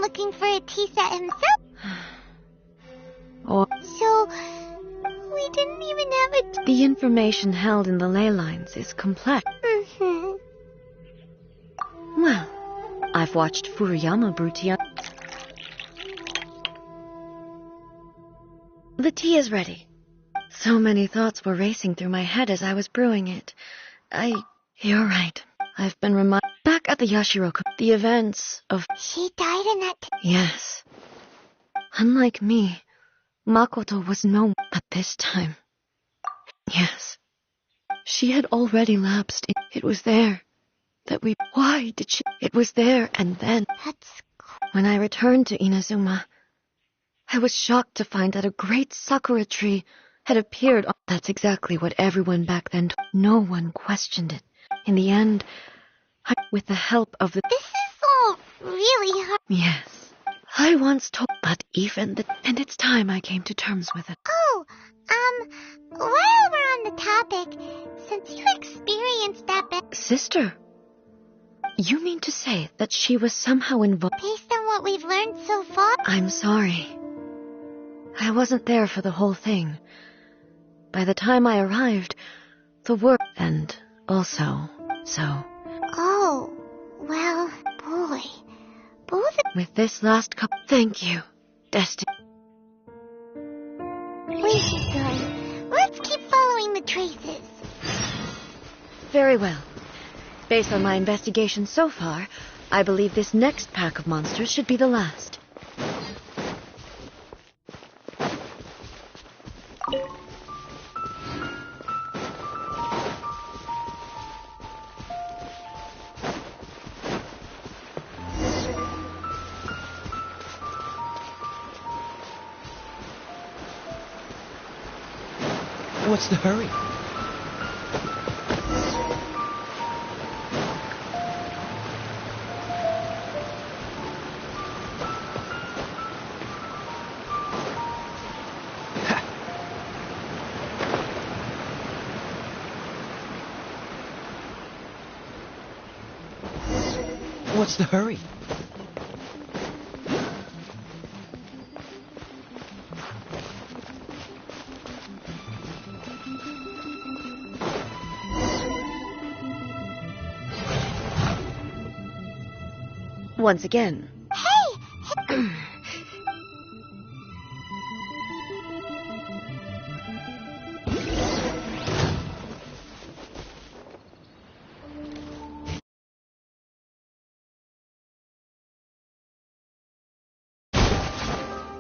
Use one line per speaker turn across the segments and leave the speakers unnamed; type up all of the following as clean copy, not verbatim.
Looking for a tea set himself. So, we didn't even have a...
The information held in the ley lines is complex. Well, I've watched Furuyama brew tea. The tea is ready. So many thoughts were racing through my head as I was brewing it. You're right. I've been reminded... Back at the Yashiroku, the events of...
She died in that...
Yes. Unlike me, Makoto was no... But this time... Yes. She had already lapsed. It was there. That we... Why did she... It was there, and then...
That's...
When I returned to Inazuma, I was shocked to find that a great sakura tree had appeared. That's exactly what everyone back then... No one questioned it. In the end... With the help of the...
This is all really hard.
Yes. I once told... But even the... And it's time I came to terms with it.
Oh, while we're on the topic, since you experienced that
Sister, you mean to say that she was somehow involved...
Based on what we've learned so far...
I'm sorry. I wasn't there for the whole thing. By the time I arrived, the work... And also, so...
Oh, well, boy. Both...
With this last cup... Thank you, Destiny.
We should go. Let's keep following the traces.
Very well. Based on my investigation so far, I believe this next pack of monsters should be the last.
What's the hurry? What's the hurry?
Once again.
Hey!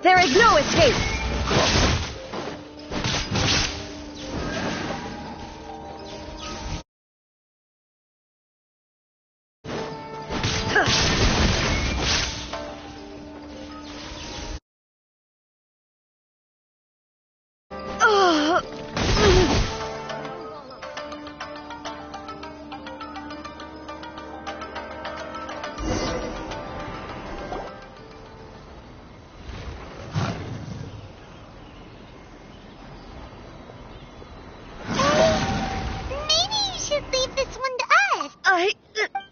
There is no escape!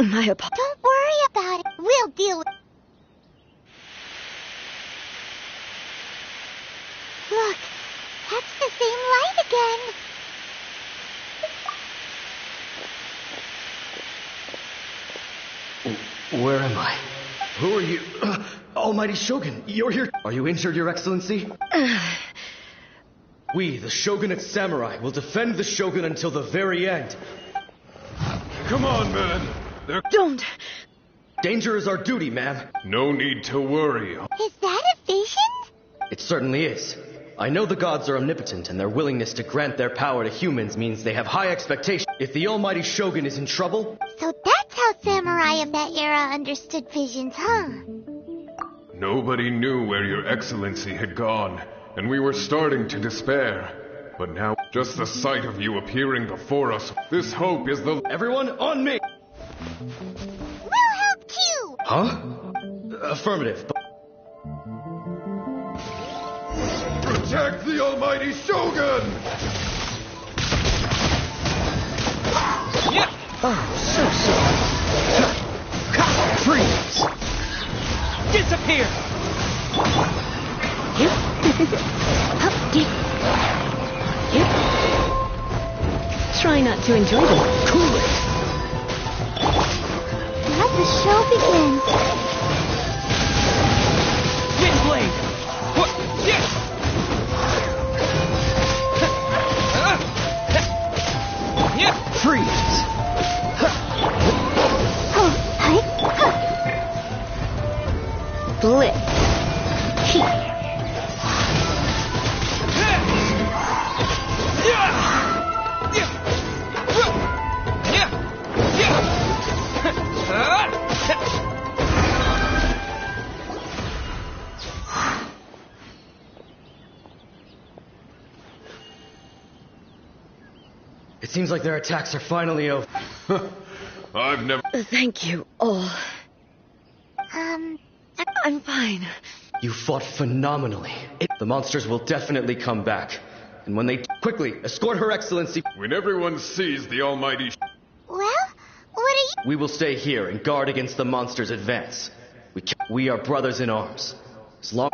My apologies.
Don't worry about it. We'll deal with it. Look, that's the same light again.
Where am I?
Who are you? Almighty Shogun, you're here. Are you injured, Your Excellency? We, the Shogunate Samurai, will defend the Shogun until the very end.
Come on, man.
Don't!
Danger is our duty, ma'am.
No need to worry.
Is that a vision?
It certainly is. I know the gods are omnipotent, and their willingness to grant their power to humans means they have high expectations. If the Almighty Shogun is in trouble...
So that's how samurai of that era understood visions, huh?
Nobody knew where Your Excellency had gone, and we were starting to despair. But now, just the sight of you appearing before us, this hope is the...
Everyone, on me!
We'll help too!
Huh? Affirmative.
Protect the Almighty Shogun!
Oh, so sorry. Freeze! Disappear!
Try not to enjoy them.
Cool it!
Let the show begin.
Windblade! What? Yes! Freeze!
Blip.
It seems like their attacks are finally over.
I've never...
Thank you all. I'm fine.
You fought phenomenally. The monsters will definitely come back. And when they... Quickly, escort Her Excellency.
When everyone sees the Almighty...
Well, what are you...
We will stay here and guard against the monsters' advance. We are brothers in arms. As long...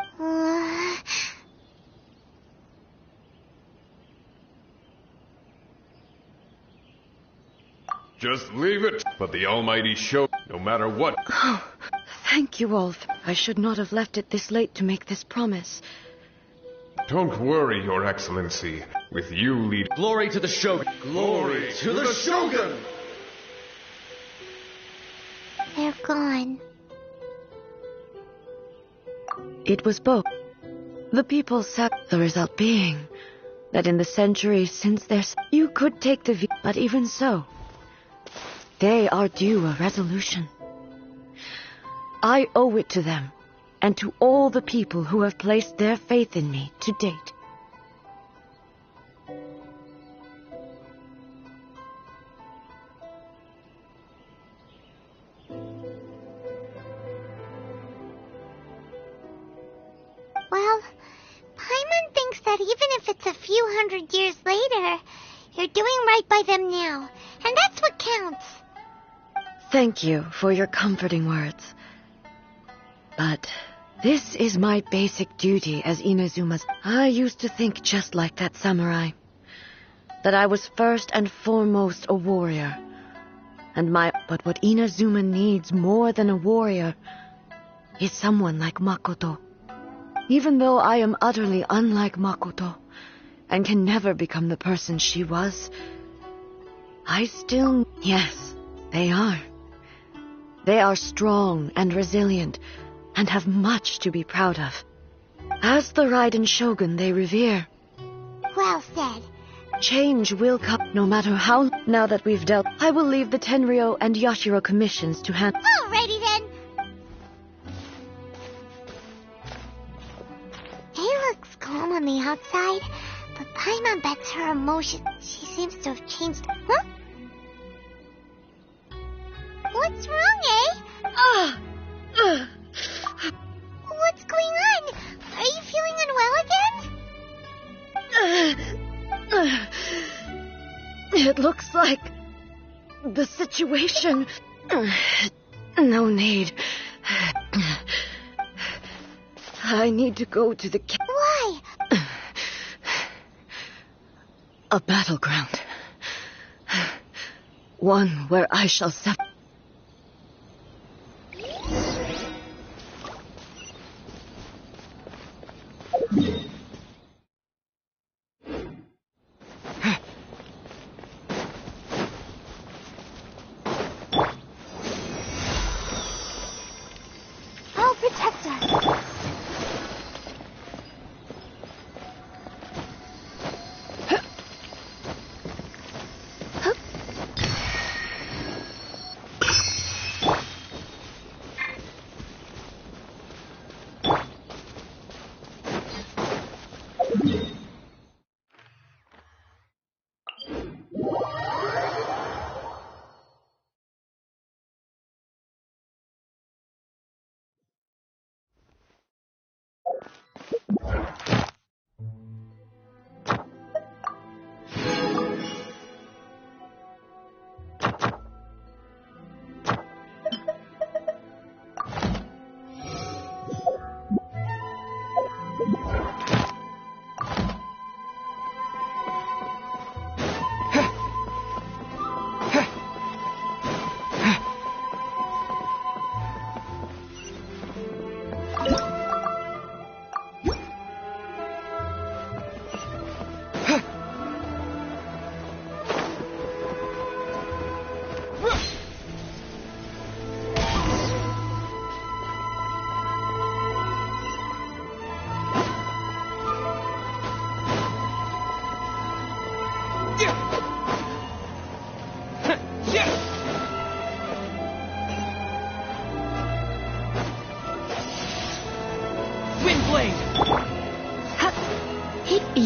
Just leave it. But the Almighty Shogun, no matter what...
Oh, thank you all. I should not have left it this late to make this promise.
Don't worry, Your Excellency. With you lead...
Glory to the Shogun! Glory to the Shogun!
They're gone.
It was both. The people said the result being that in the centuries since you could take the view, but even so, they are due a resolution. I owe it to them, and to all the people who have placed their faith in me to date.
Well, Paimon thinks that even if it's a few hundred years later, you're doing right by them now, and that's what counts.
Thank you for your comforting words. But this is my basic duty as Inazuma's. I used to think just like that samurai. That I was first and foremost a warrior. But what Inazuma needs more than a warrior is someone like Makoto. Even though I am utterly unlike Makoto and can never become the person she was, I still... Yes, they are. They are strong and resilient and have much to be proud of. As the Raiden Shogun they revere.
Well said.
Change will come no matter how. Now that we've dealt, I will leave the Tenryo and Yashiro commissions to handle.
Alrighty then. It looks calm on the outside, but Paimon bets her emotions. She seems to have changed. Huh? What's wrong, eh? What's going on? Are you feeling unwell again?
It looks like the situation... No need. I need to go to the...
Why?
A battleground. One where I shall suffer.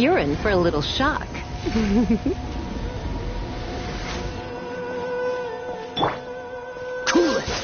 You're in for a little shock.
Cool it!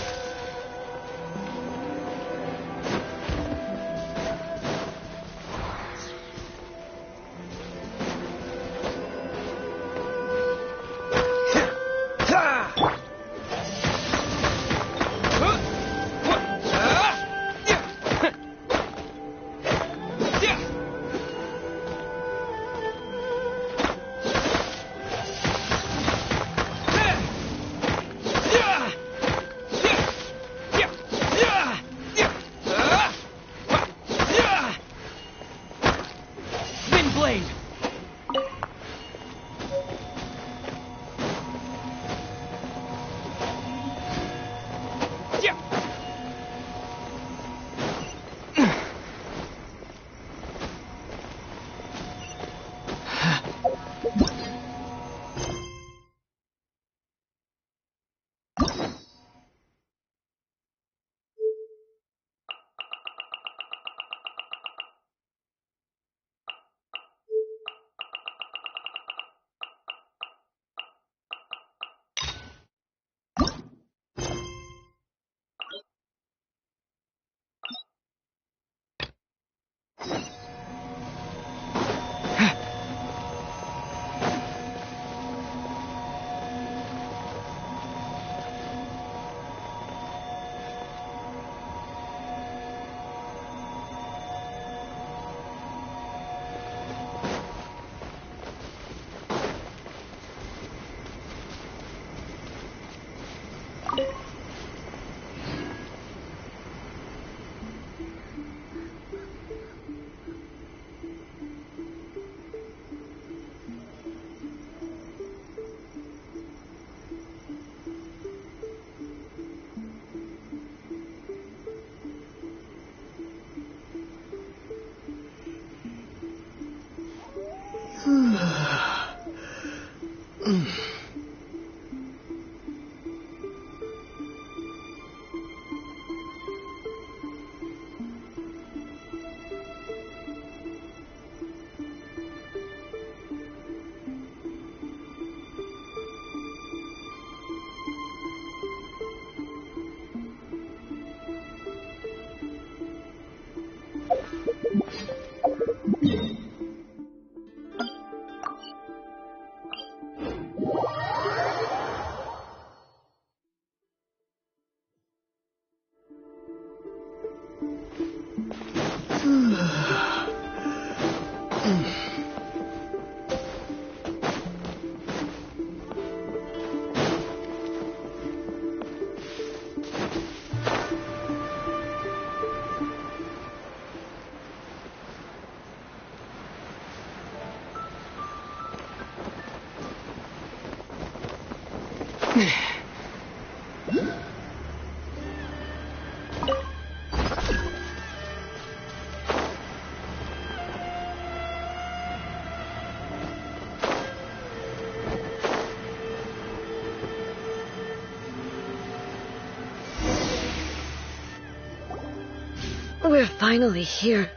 We're finally here.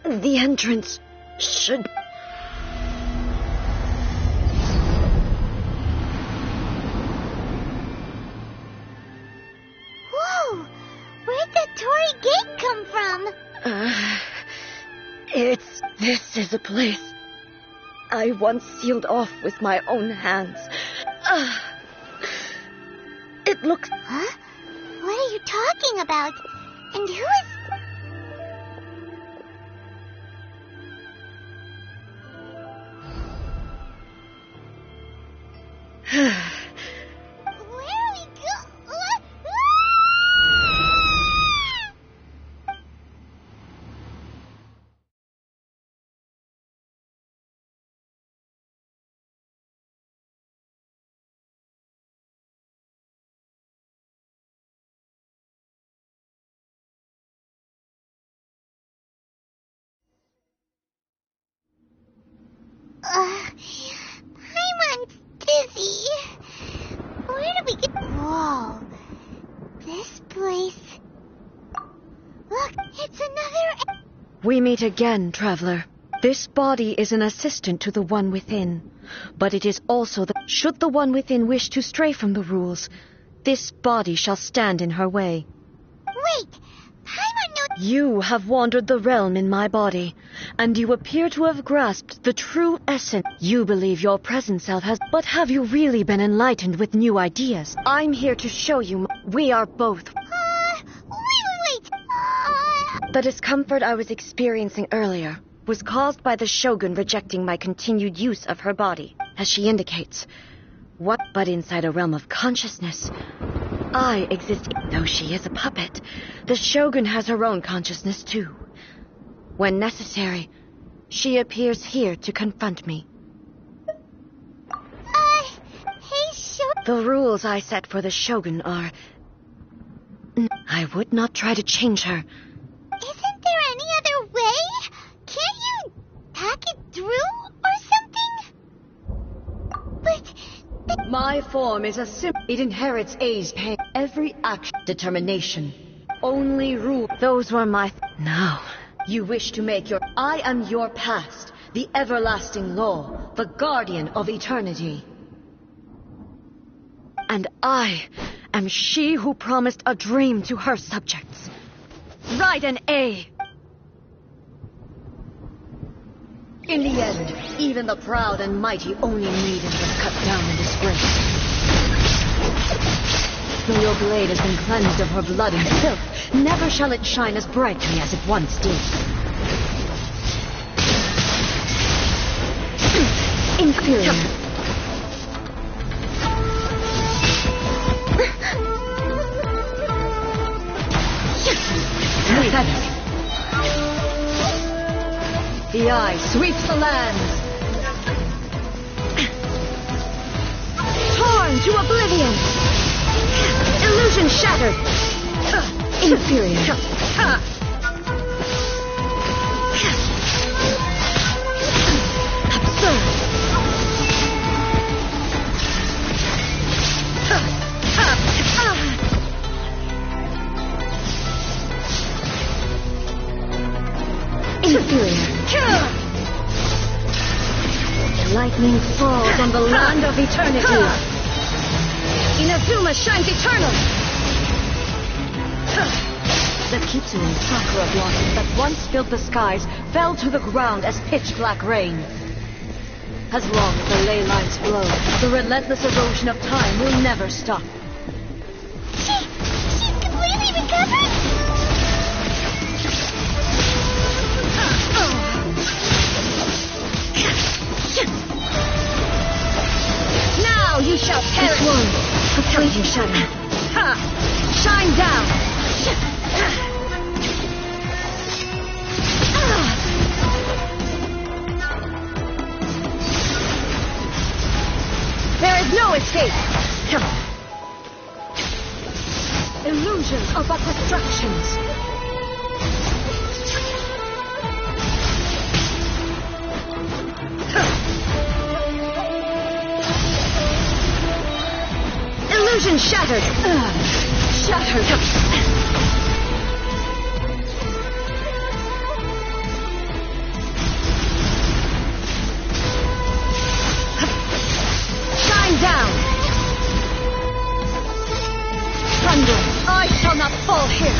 The entrance should...
Whoa! Where'd the Torii Gate come from?
This is a place I once sealed off with my own hands. It looks...
Huh? What are you talking about? And who is... Where are we Paimon's dizzy. Where do we get... Whoa. This place... Look, it's another...
We meet again, traveler. This body is an assistant to the one within. But it is also the... Should the one within wish to stray from the rules, this body shall stand in her way.
Wait! Paimon knows...
You have wandered the realm in my body, and you appear to have grasped the true essence. You believe your present self has... But have you really been enlightened with new ideas? I'm here to show you we are both...
Wait.
The discomfort I was experiencing earlier was caused by the Shogun rejecting my continued use of her body, as she indicates. What but inside a realm of consciousness? I exist, though she is a puppet. The Shogun has her own consciousness too. When necessary, she appears here to confront me.
Hey, Shogun...
The rules I set for the Shogun are... I would not try to change her.
Isn't there any other way? Can't you hack it through or something? But...
My form is a it inherits A's pain. Every action, determination, only rule. Those were my... Now, you wish to make your... I am your past, the everlasting law, the guardian of eternity. And I am she who promised a dream to her subjects. Write an A. In the end, even the proud and mighty Oni maiden was cut down and disgraced. Though your blade has been cleansed of her blood and filth, never shall it shine as brightly as it once did. Inferior. Pathetic. The eye sweeps the lands. Torn to oblivion. Illusion shattered. Inferior. Absurd. Inferior. Lightning falls on the land of eternity. Inazuma shines eternal. The Kitsune sakura blossoms that once filled the skies fell to the ground as pitch-black rain. As long as the ley lines flow, the relentless erosion of time will never stop.
She's completely recovered?
Now you shall perish. This one, a fleeting shadow. Shine down. There is no escape. Illusions are but distractions. Illusion shattered. Shattered. Shine down. Thunder. I shall not fall here.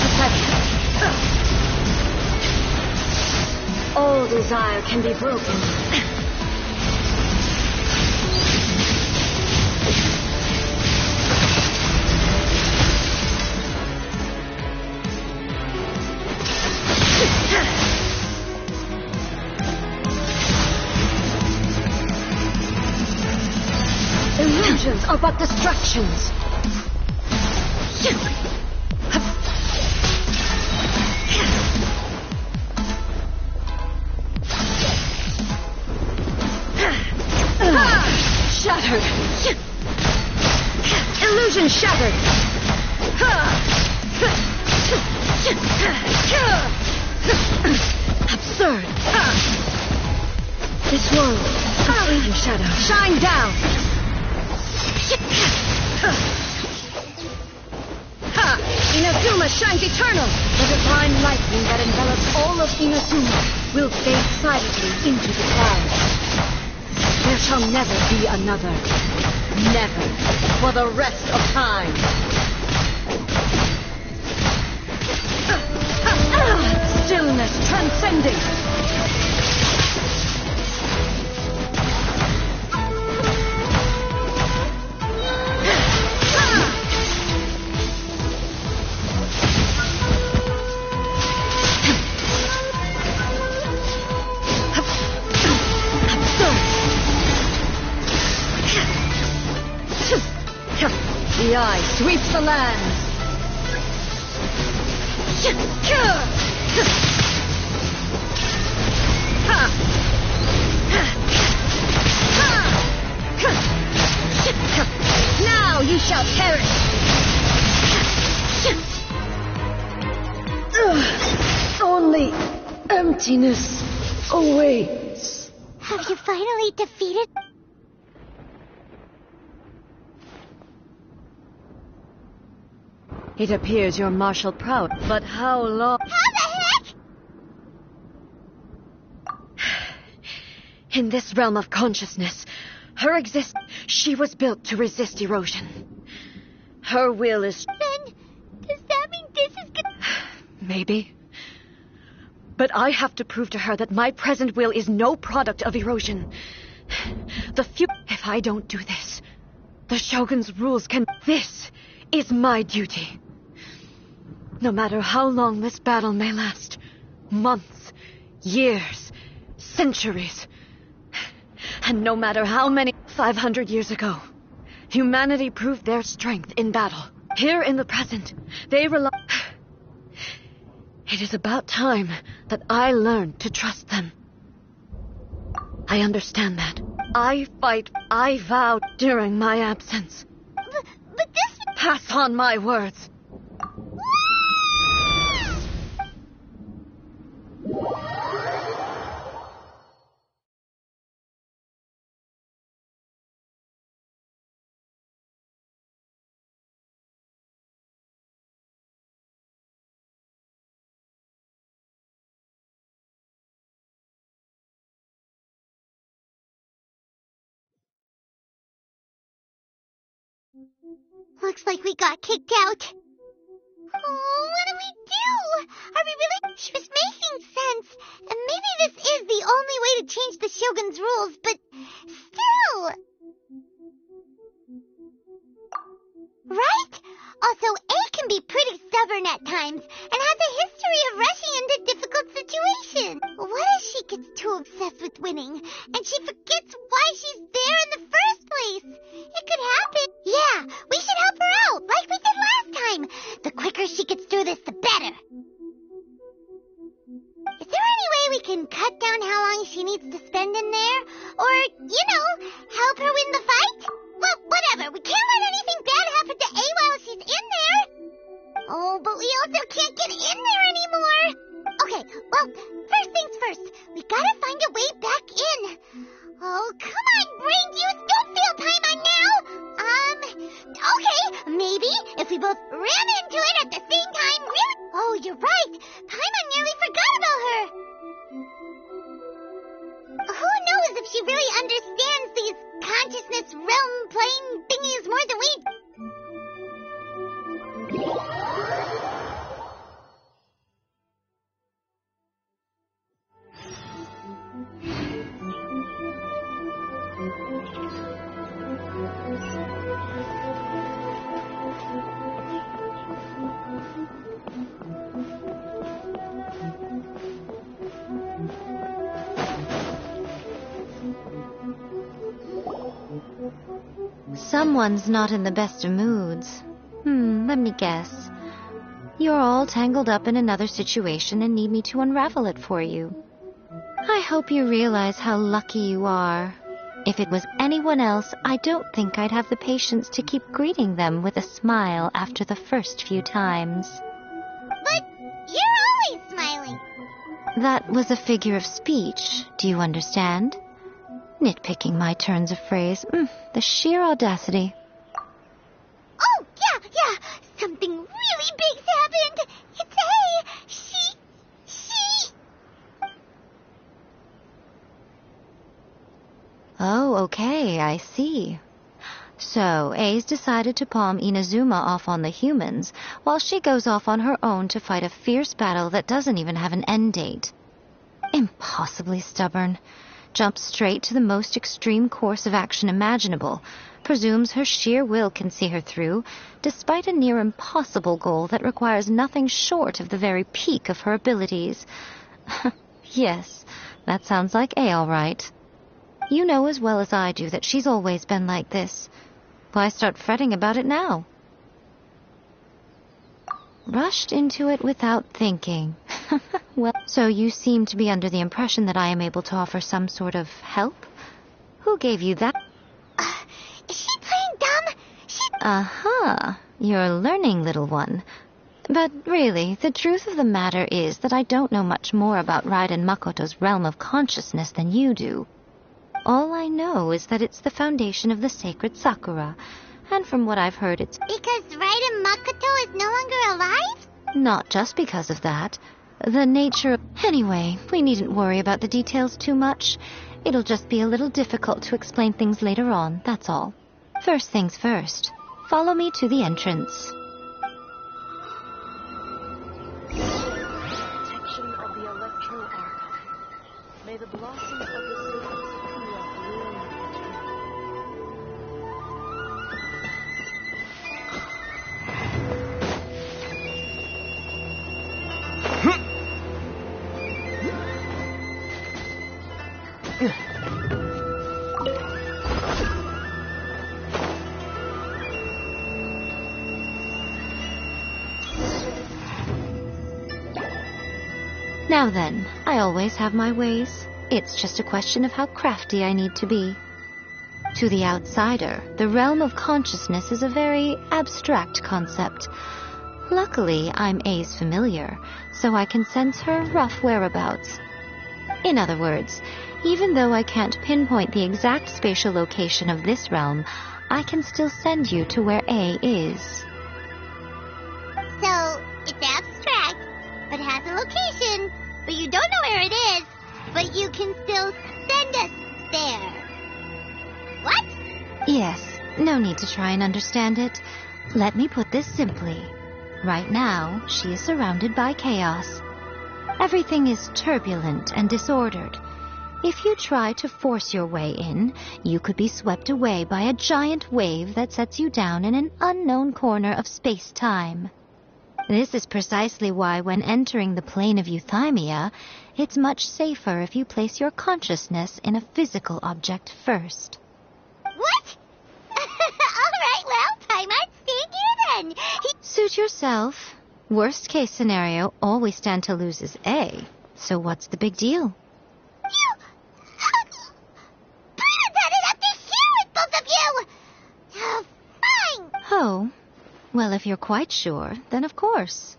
Pathetic. desire can be broken. Illusions are but distractions. Shattered. Illusion shattered. Absurd. This world is in shadow. Shine down. Inazuma shines eternal. The divine lightning that envelops all of Inazuma will fade silently into the clouds. There shall never be another. Never. For the rest of time. Stillness transcending. The eye sweeps the land. Now you shall perish. Only emptiness awaits.
Have you finally defeated?
It appears you're martial proud, but how long?
How the heck?
In this realm of consciousness, she was built to resist erosion. Her will is...
Then, does that mean this is gonna...
Maybe. But I have to prove to her that my present will is no product of erosion. If I don't do this, the Shogun's rules can... This is my duty. No matter how long this battle may last, months, years, centuries, and no matter how many... 500 years ago, humanity proved their strength in battle. Here in the present, they rely... It is about time that I learned to trust them. I understand that. I vowed during my absence.
But this...
Pass on my words.
Looks like we got kicked out. Oh, what do we do? Are we really... She was making sense. And maybe this is the only way to change the Shogun's rules, but still... Right? Also, A can be pretty stubborn at times and has a history of rushing into difficult situations. What if she gets too obsessed with winning and she forgets why she's there in the first place? It could happen. Yeah, we should help her out like we did last time. The quicker she gets through this, the better. Is there any way we can cut down how long she needs to spend in there? Or, help her win the fight? Well, whatever. We can't let anything bad happen to A while she's in there. Oh, but we also can't get in there anymore. Okay, well, first things first. We gotta find a way back in. Oh, come on, brain juice. Don't fail Paimon now. Okay, maybe if we both ran into it at the same time. Oh, you're right. Paimon nearly forgot about her. Who knows if she really understands these consciousness realm plane thingies more than we...
Someone's not in the best of moods. Let me guess. You're all tangled up in another situation and need me to unravel it for you. I hope you realize how lucky you are. If it was anyone else, I don't think I'd have the patience to keep greeting them with a smile after the first few times.
But you're always smiling.
That was a figure of speech, do you understand? Nitpicking my turns of phrase. The sheer audacity.
Oh, yeah. Something really big's happened. It's A. She...
Oh, okay, I see. So, A's decided to palm Inazuma off on the humans, while she goes off on her own to fight a fierce battle that doesn't even have an end date. Impossibly stubborn. Jumps straight to the most extreme course of action imaginable, presumes her sheer will can see her through, despite a near impossible goal that requires nothing short of the very peak of her abilities. Yes, that sounds like A all right. You know as well as I do that she's always been like this. Why start fretting about it now? Rushed into it without thinking. Well, so you seem to be under the impression that I am able to offer some sort of help? Who gave you that?
Is she playing dumb?
Aha, you're learning, little one. But really, the truth of the matter is that I don't know much more about Raiden Makoto's realm of consciousness than you do. All I know is that it's the foundation of the sacred Sakura, and from what I've heard it's...
Because Raiden Makoto is no longer alive?
Not just because of that. The nature of... Anyway, we needn't worry about the details too much. It'll just be a little difficult to explain things later on, that's all. First things first. Follow me to the entrance.
Protection of the Electro Archive. May the blossoms of the sacred Sakura bloom eternally.
Now then, I always have my ways. It's just a question of how crafty I need to be. To the outsider, the realm of consciousness is a very abstract concept. Luckily, I'm A's familiar, so I can sense her rough whereabouts. In other words, even though I can't pinpoint the exact spatial location of this realm, I can still send you to where A is.
So, it's abstract, but has a location, but you don't know where it is, but you can still send us there. What?
Yes, no need to try and understand it. Let me put this simply. Right now, she is surrounded by chaos. Everything is turbulent and disordered. If you try to force your way in, you could be swept away by a giant wave that sets you down in an unknown corner of space-time. This is precisely why when entering the plane of euthymia, it's much safer if you place your consciousness in a physical object first.
What? All right, well, Paimon, stay here then.
Suit yourself. Worst case scenario, all we stand to lose is A. So what's the big deal?
You... Paimon had it up to here with both of you! Fine!
Oh, well, if you're quite sure, then of course.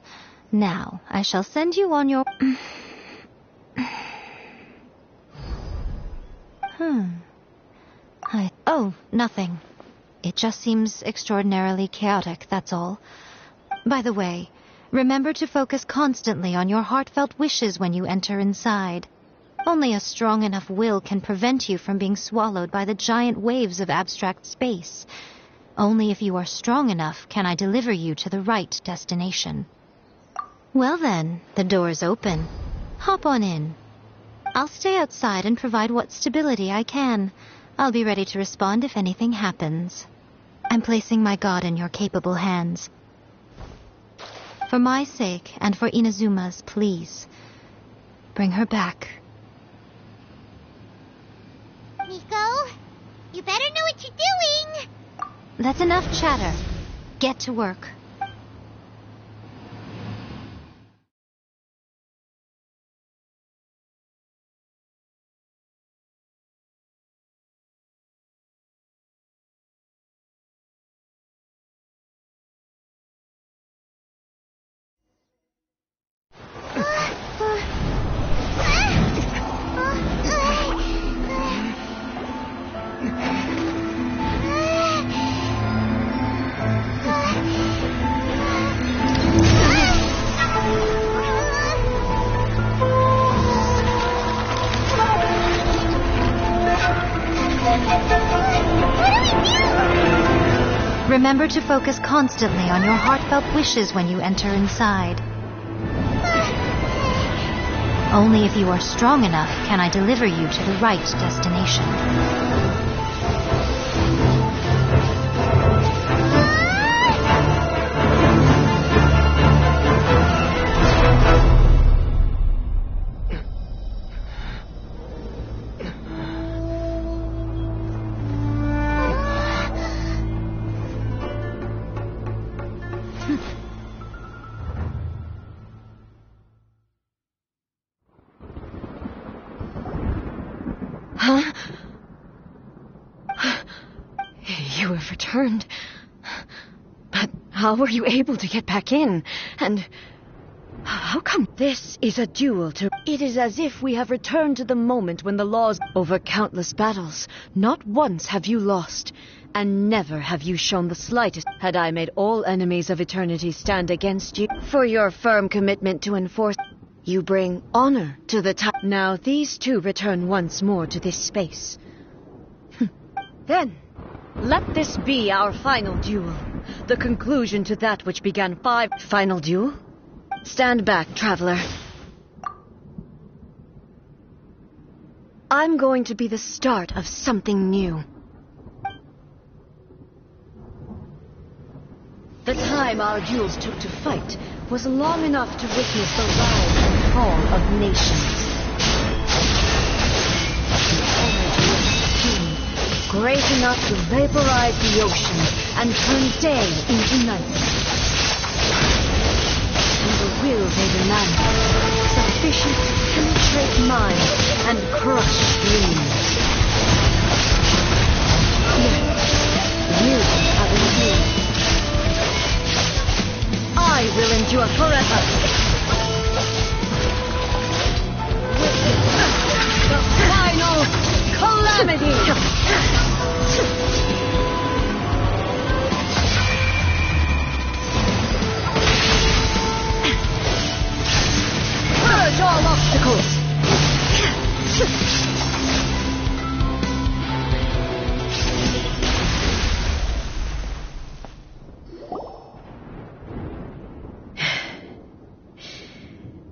Now, I shall send you on your... Oh, nothing. It just seems extraordinarily chaotic, that's all. By the way, remember to focus constantly on your heartfelt wishes when you enter inside. Only a strong enough will can prevent you from being swallowed by the giant waves of abstract space. Only if you are strong enough can I deliver you to the right destination. Well then, the door's open. Hop on in. I'll stay outside and provide what stability I can. I'll be ready to respond if anything happens. I'm placing my god in your capable hands. For my sake and for Inazuma's, please. Bring her back.
Nico, you better know what you're doing. That's enough chatter. Get to work. Remember to focus constantly on your heartfelt wishes when you enter inside. Only if you are strong enough can I deliver you to the right destination.
Huh? You have returned. But how were you able to get back in? And how come this is a duel to... It is as if we have returned to the moment when the laws... Over countless battles, not once have you lost, and never have you shown the slightest... Had I made all enemies of eternity stand against you for your firm commitment to enforce... You bring honor to the time. Now these two return once more to this space. Then, let this be our final duel. The conclusion to that which began 5... Final duel? Stand back, traveler. I'm going to be the start of something new. The time our duels took to fight was long enough to witness the rise and fall of nations. The energy of the king, great enough to vaporize the ocean and turn day into night. And the will they demand, sufficient to penetrate minds and crush dreams. Yet, you have endured. I will endure forever. Witness the final calamity. Purge all obstacles.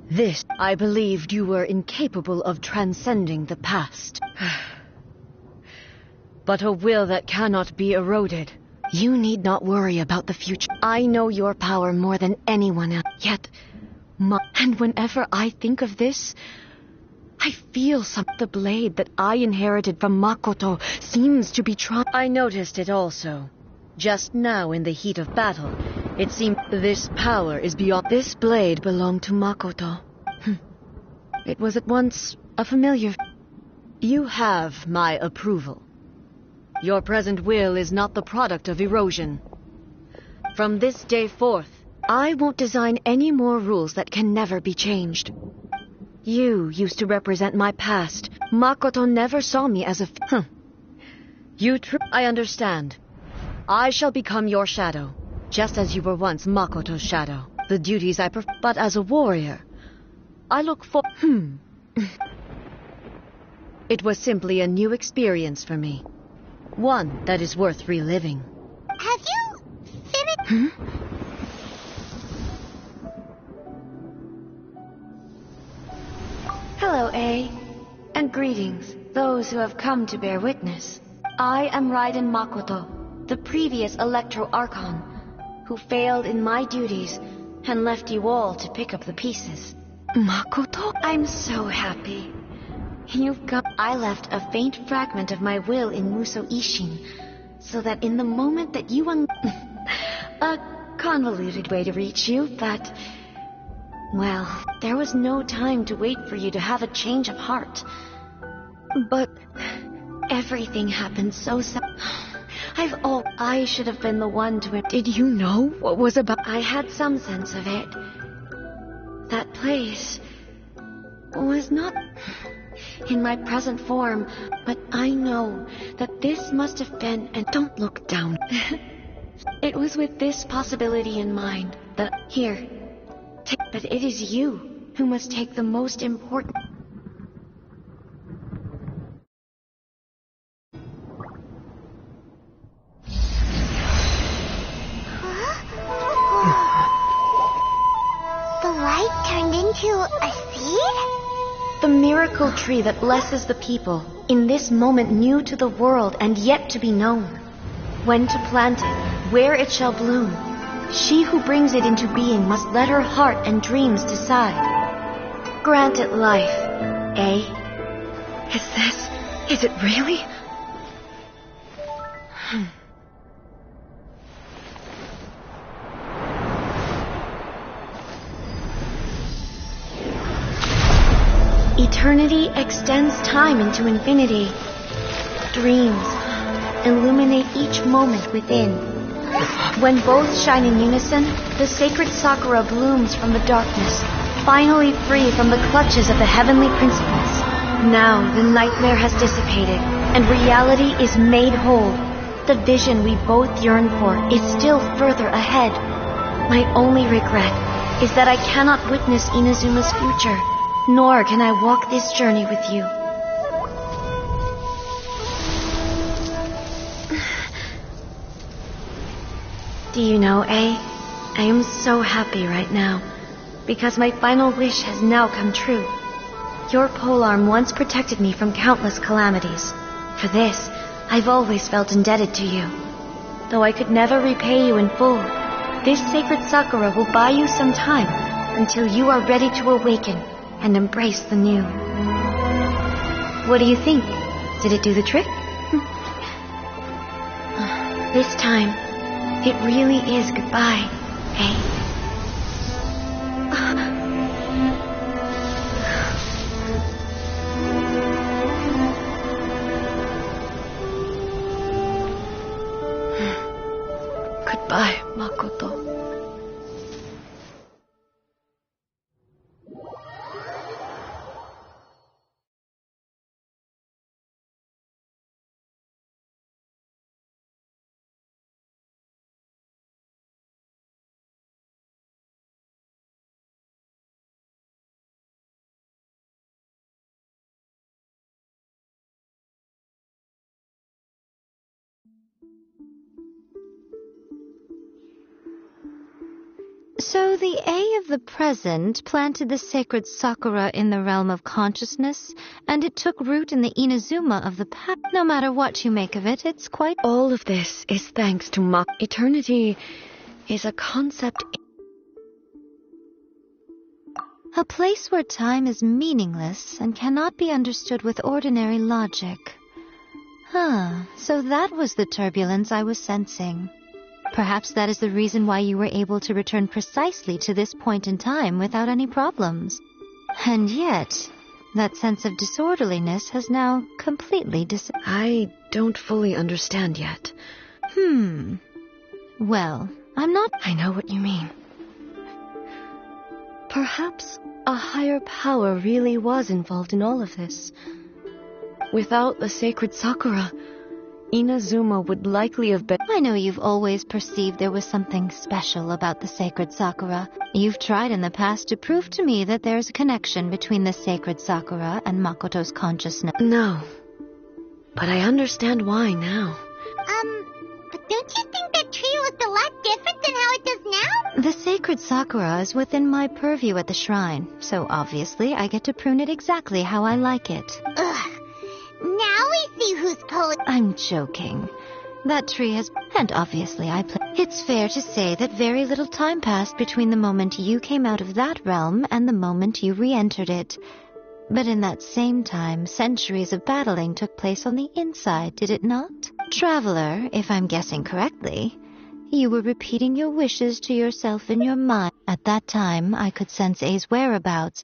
This, I believed you were incapable of transcending the past. But a will that cannot be eroded. You need not worry about the future. I know your power more than anyone else. Yet, and whenever I think of this, I feel the blade that I inherited from Makoto seems to be trying. I noticed it also. Just now in the heat of battle, it seemed this power is beyond. This blade belonged to Makoto. It was at once a familiar... You have my approval. Your present will is not the product of erosion. From this day forth, I won't design any more rules that can never be changed. You used to represent my past. Makoto never saw me as a... I understand. I shall become your shadow, just as you were once Makoto's shadow. The duties I perform... But as a warrior, I look for... It was simply a new experience for me. One that is worth reliving.
Have you finished?
Hello, A. And greetings, those who have come to bear witness. I am Raiden Makoto, the previous Electro Archon, who failed in my duties and left you all to pick up the pieces. Makoto? I'm so happy. You've got... I left a faint fragment of my will in Muso Ishin, so that in the moment that you a convoluted way to reach you, but... Well, there was no time to wait for you to have a change of heart. But everything happened so I should have been the one to... Did you know what was about? I had some sense of it. That place was not in my present form, but I know that this must have been... And don't look down. It was with this possibility in mind that... Here. But it is you who must take the most important...
The light turned into a seed?
The miracle tree that blesses the people, in this moment new to the world and yet to be known. When to plant it, where it shall bloom. She who brings it into being must let her heart and dreams decide. Grant it life, eh? Is it really? Eternity extends time into infinity. Dreams illuminate each moment within. When both shine in unison, the sacred Sakura blooms from the darkness, finally free from the clutches of the heavenly principles. Now the nightmare has dissipated, and reality is made whole. The vision we both yearn for is still further ahead. My only regret is that I cannot witness Inazuma's future, nor can I walk this journey with you. Do you know, I am so happy right now, because my final wish has now come true. Your polearm once protected me from countless calamities. For this, I've always felt indebted to you. Though I could never repay you in full, this sacred Sakura will buy you some time until you are ready to awaken and embrace the new. What do you think? Did it do the trick? This time, it really is goodbye, eh? Goodbye, Makoto.
So the A of the present planted the sacred Sakura in the realm of consciousness, and it took root in the Inazuma of the past. No matter what you make of it, it's quite...
All of this is thanks to Eternity is a concept...
A place where time is meaningless and cannot be understood with ordinary logic. So that was the turbulence I was sensing. Perhaps that is the reason why you were able to return precisely to this point in time without any problems. And yet, that sense of disorderliness has now completely disappeared.
I don't fully understand yet.
Well, I'm not...
I know what you mean. Perhaps a higher power really was involved in all of this. Without the sacred Sakura, Inazuma would likely have been...
I know you've always perceived there was something special about the sacred Sakura. You've tried in the past to prove to me that there's a connection between the sacred Sakura and Makoto's consciousness.
No. But I understand why now.
But don't you think that tree looked a lot different than how it does now?
The sacred Sakura is within my purview at the shrine, so obviously I get to prune it exactly how I like it.
Ugh. Now we see who's pulling...
I'm joking. That tree has... And obviously It's fair to say that very little time passed between the moment you came out of that realm and the moment you re-entered it. But in that same time, centuries of battling took place on the inside, did it not? Traveler, if I'm guessing correctly, you were repeating your wishes to yourself in your mind. At that time, I could sense A's whereabouts,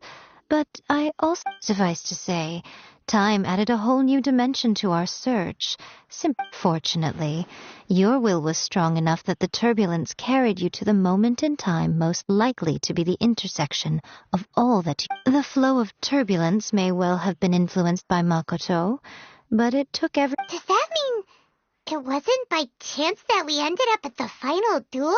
but I also, suffice to say, time added a whole new dimension to our search. Fortunately, your will was strong enough that the turbulence carried you to the moment in time most likely to be the intersection of all that you... The flow of turbulence may well have been influenced by Makoto, but it took every...
Does that mean it wasn't by chance that we ended up at the final duel?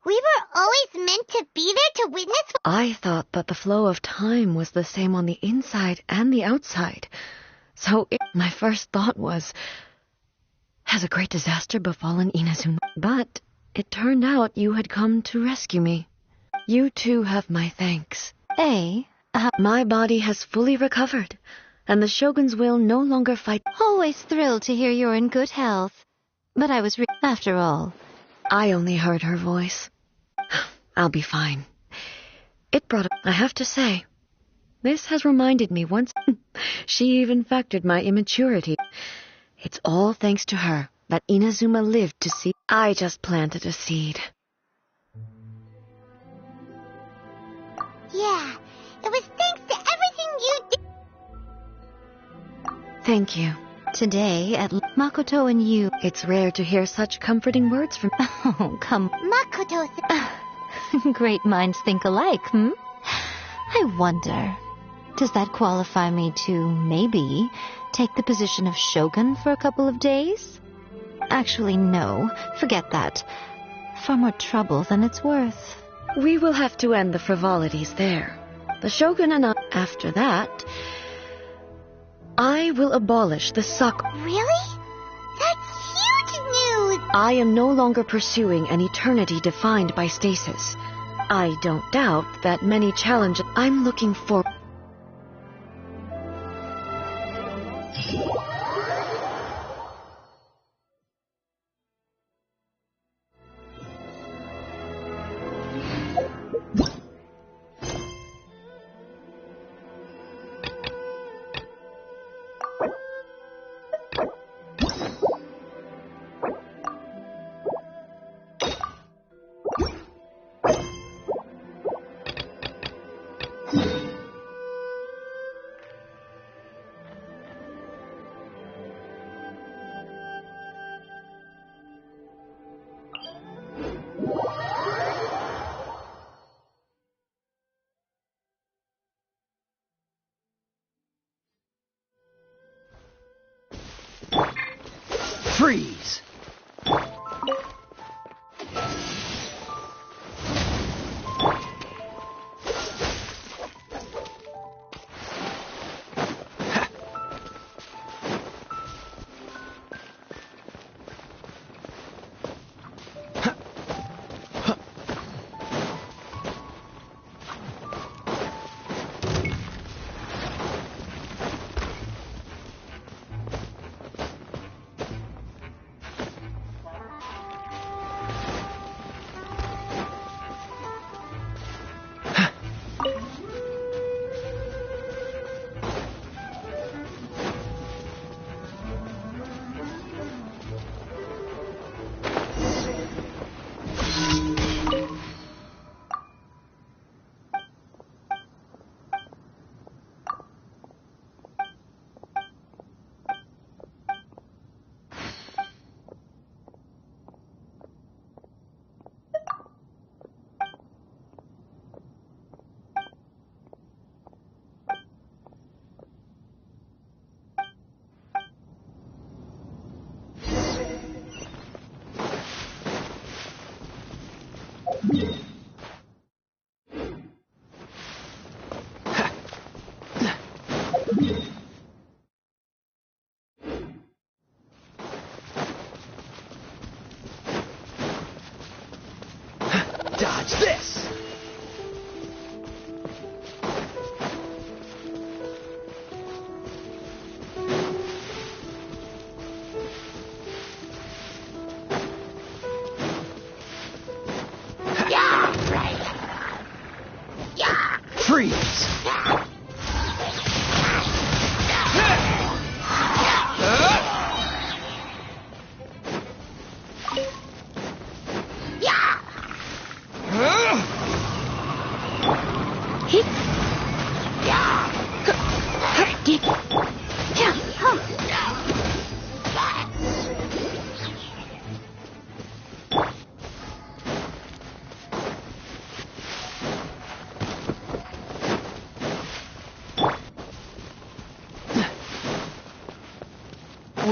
We were always meant to be there to witness...
I thought that the flow of time was the same on the inside and the outside. So my first thought was, has a great disaster befallen Inazuma? But it turned out you had come to rescue me. You too have my thanks. My body has fully recovered, and the Shogun's will no longer fight.
Always thrilled to hear you're in good health. But I was after all.
I only heard her voice. I'll be fine. It brought up, I have to say, this has reminded me once. She even factored my immaturity. It's all thanks to her that Inazuma lived to see. I just planted a seed.
Yeah, it was thanks to everything you did.
Thank you.
Today, at Makoto and you...
It's rare to hear such comforting words from...
Oh, come...
Makoto...
Great minds think alike, hmm? I wonder, does that qualify me to, maybe, take the position of Shogun for a couple of days? Actually, no. Forget that. Far more trouble than it's worth.
We will have to end the frivolities there. The Shogun and I... After that, I will abolish the
Really? That's huge news!
I am no longer pursuing an eternity defined by stasis. I don't doubt that many challenges I'm looking for.
Freeze! Dodge this! Freeze!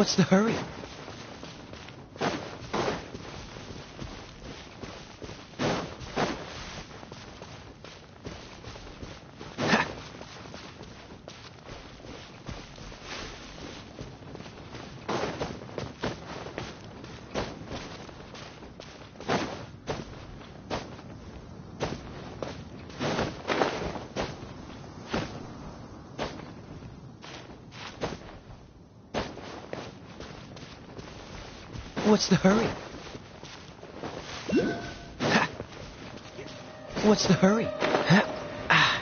What's the hurry? What's the hurry? Ha! What's the hurry? Ha! Ah!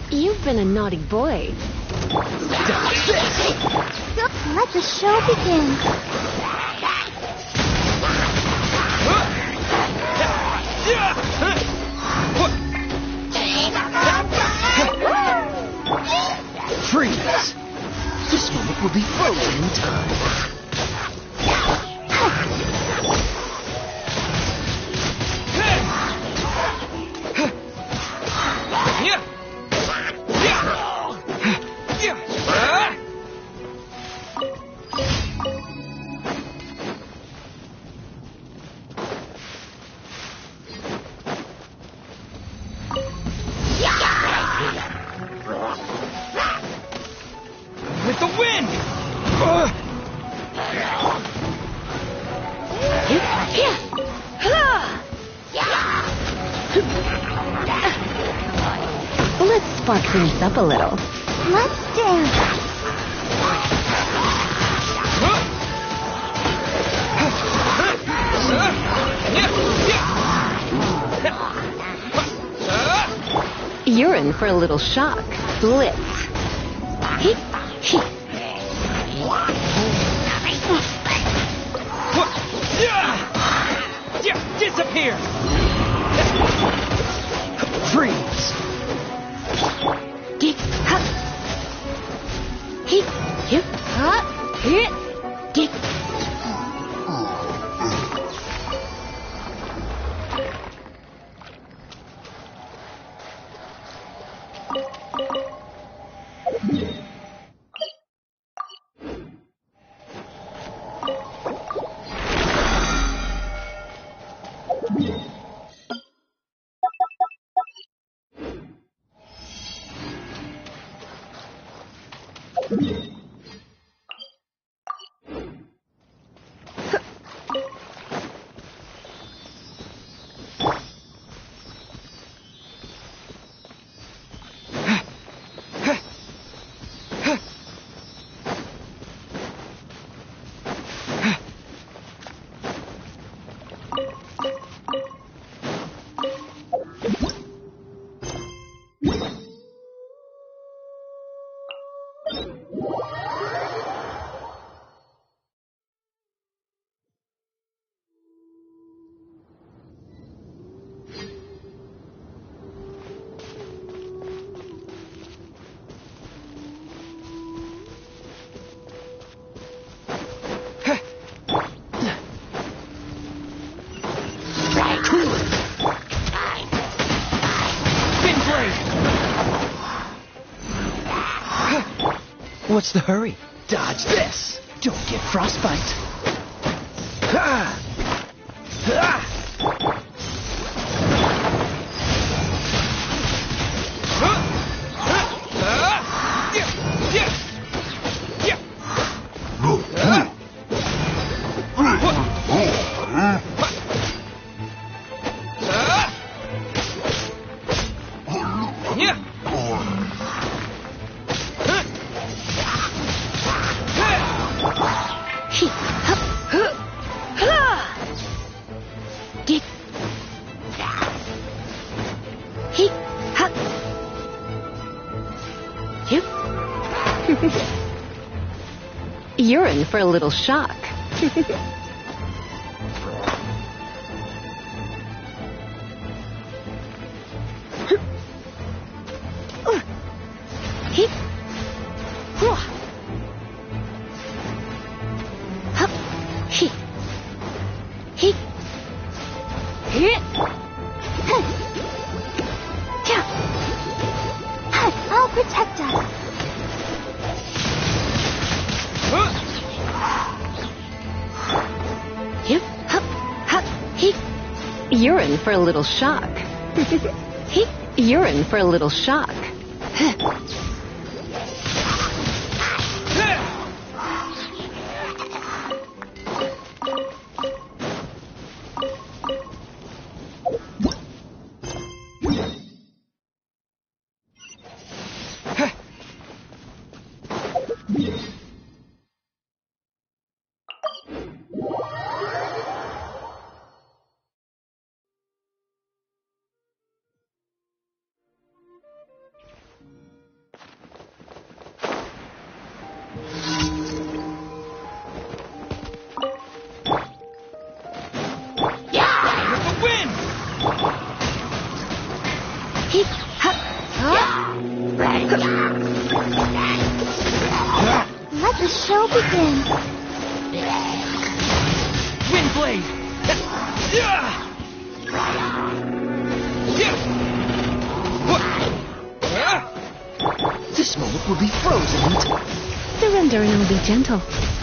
You've been a naughty boy.
Let the show begin.
Freeze! This moment will be frozen in time. With the wind!
Let's spark things up a little.
Let's dance.
You're in for a little shock. Blitz.
Disappear! Freeze! What's the hurry? Dodge this! Don't get frostbite! Ha! Ha!
He, ha. You. You're in for a little shock. He. He. He.
I'll protect us.
You. He. You're in for a little shock. He. You're in for a little shock. He.
Let the show begin.
Windblade! This moment will be frozen in time.
Surrender and I'll be gentle.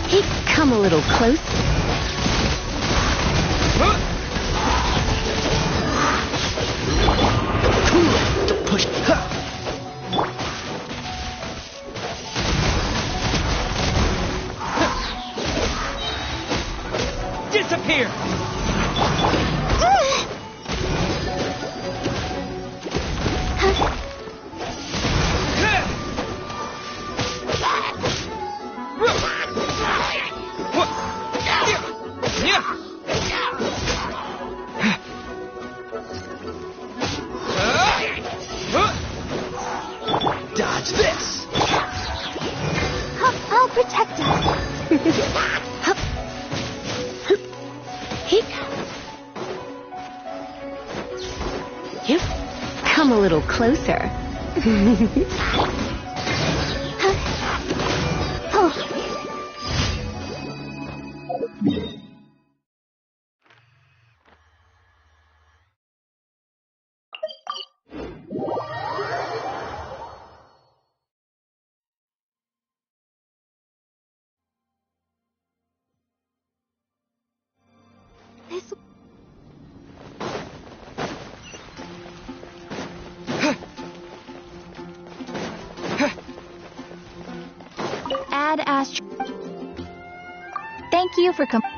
He. Come a little close.
Cool. Don't push. Disappear! Dodge this!
I'll protect us.
He. You. Come a little closer.
This... Ad Astro. Thank you for coming.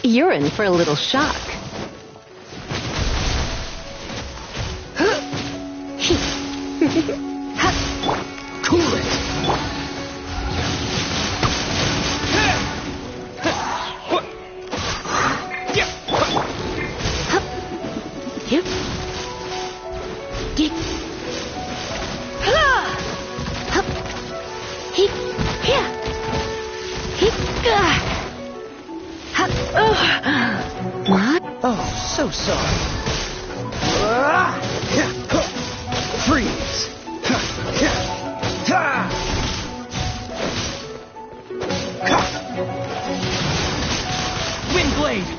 You're in for a little shock.
Cool it!
What?
Oh, so sorry. Freeze! Wind blade!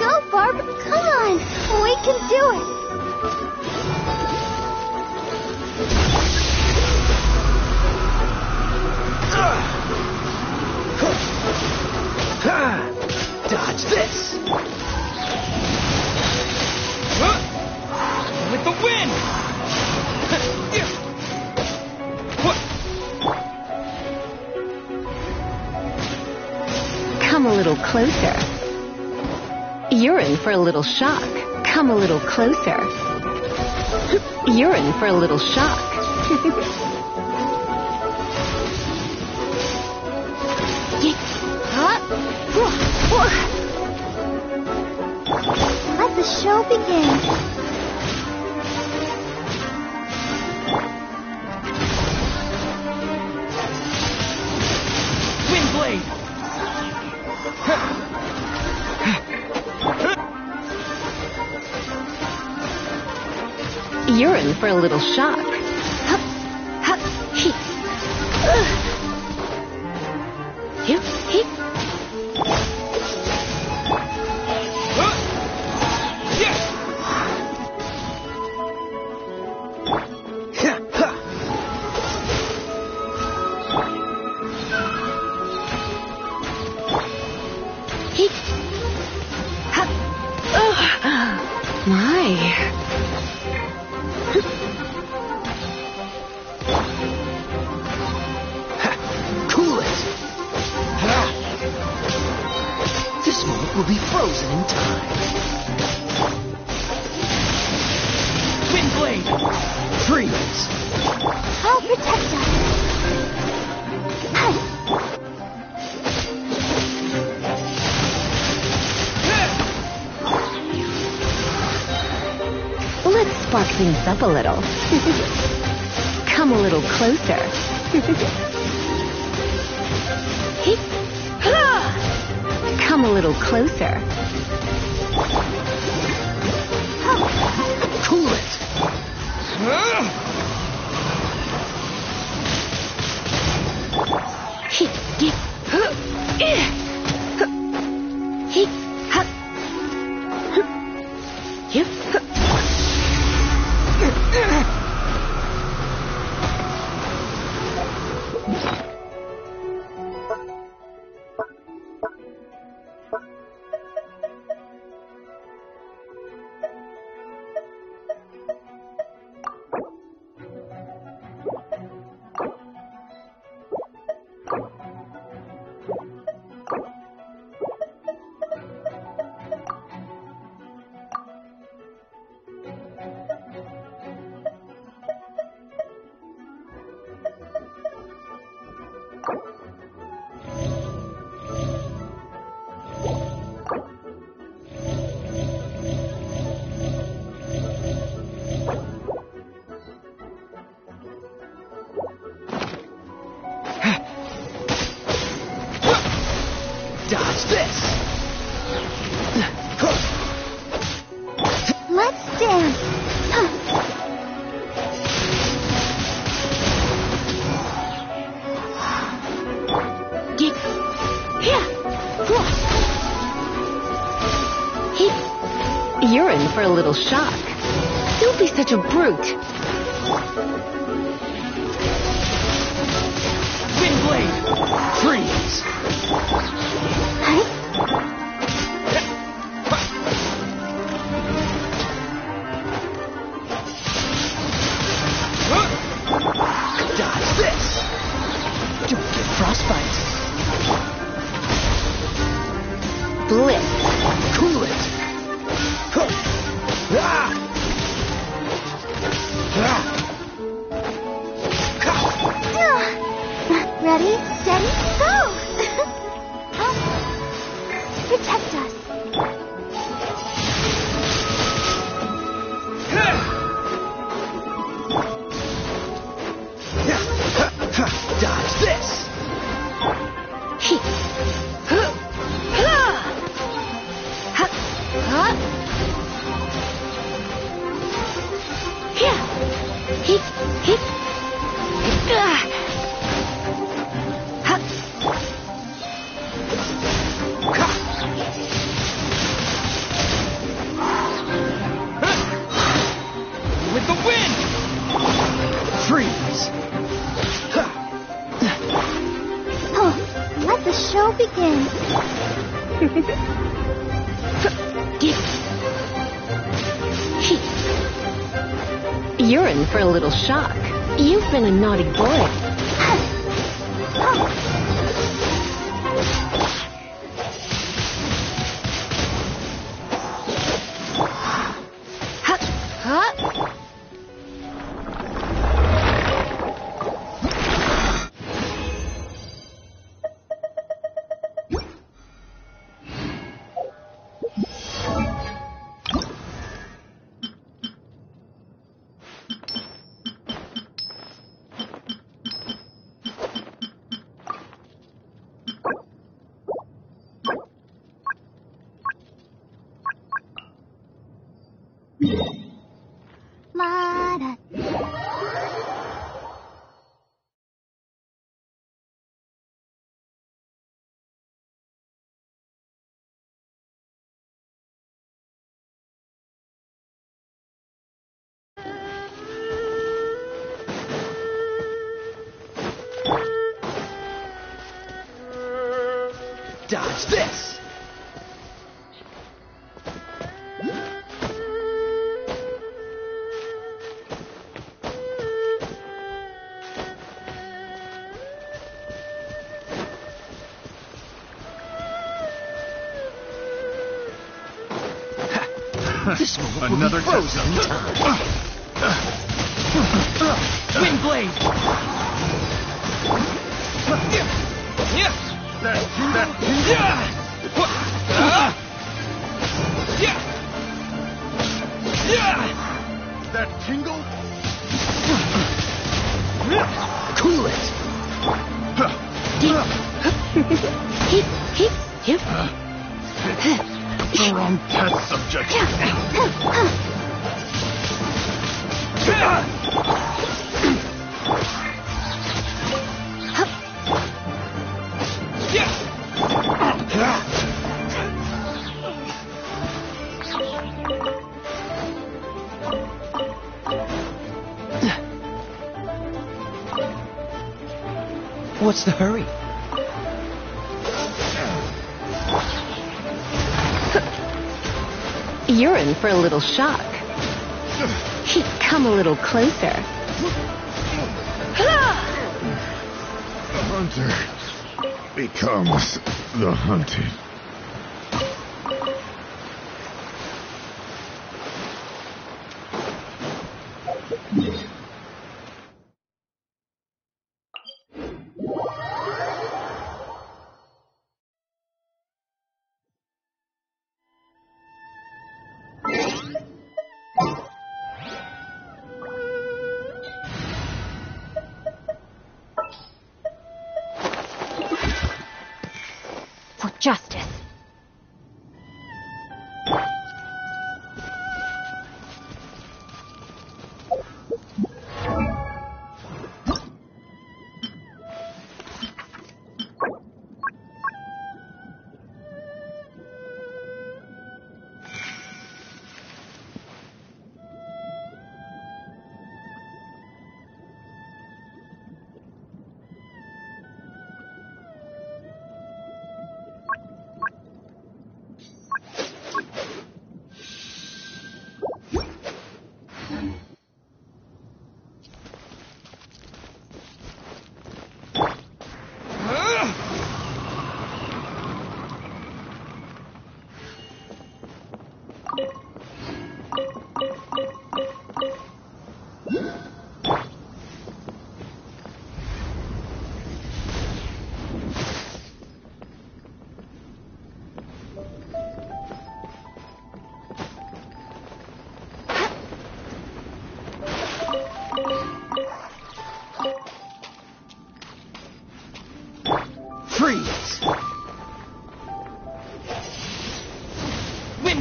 Go, Barb! Come on! We can do it!
Dodge this! With the wind!
Come a little closer. You're in for a little shock. Come a little closer. You're in for a little shock.
Let the show begin.
Wind blade!
You're in for a little shock. My.
Cool it! This moment will be frozen in time. Wind blade! Freeze!
I'll protect us.
Let's spark things up a little. Come a little closer. Come a little closer.
Cool it! Dodge this!
Let's dance.
Here. You're in for a little shock. Don't be such a brute.
Wind blade! Freeze! Dodge this! Don't get frostbite.
Blitz.
Cool it! Huh. Ah!
Ready, steady, go! Protect us.
Dodge this! With the wind! Freeze!
Oh, let the show begin.
You're in for a little shock. You've been a naughty boy.
La-da.
Dodge this! This moment will be frozen in time. Wind blade! That tingle? Cool it! The wrong test subject. What's the hurry?
You're in for a little shock. Come a little closer.
The hunter becomes the hunted.
For justice.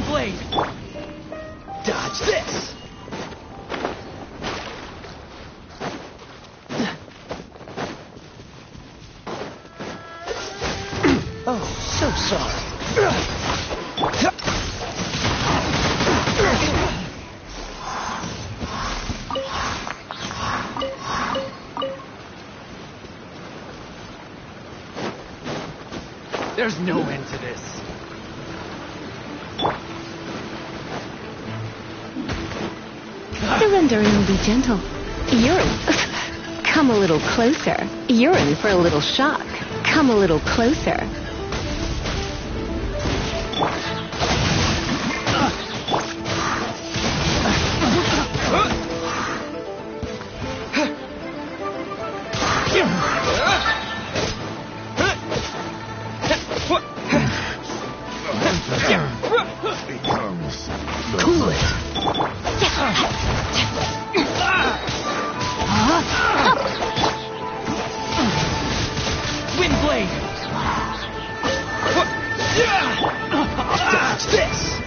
blade! Dodge this! Oh, so sorry. There's no end to this.
Surrender and be gentle. You're... Come a little closer. You're in for a little shock. Come a little closer.
Cool it. Wind blade. Dodge this.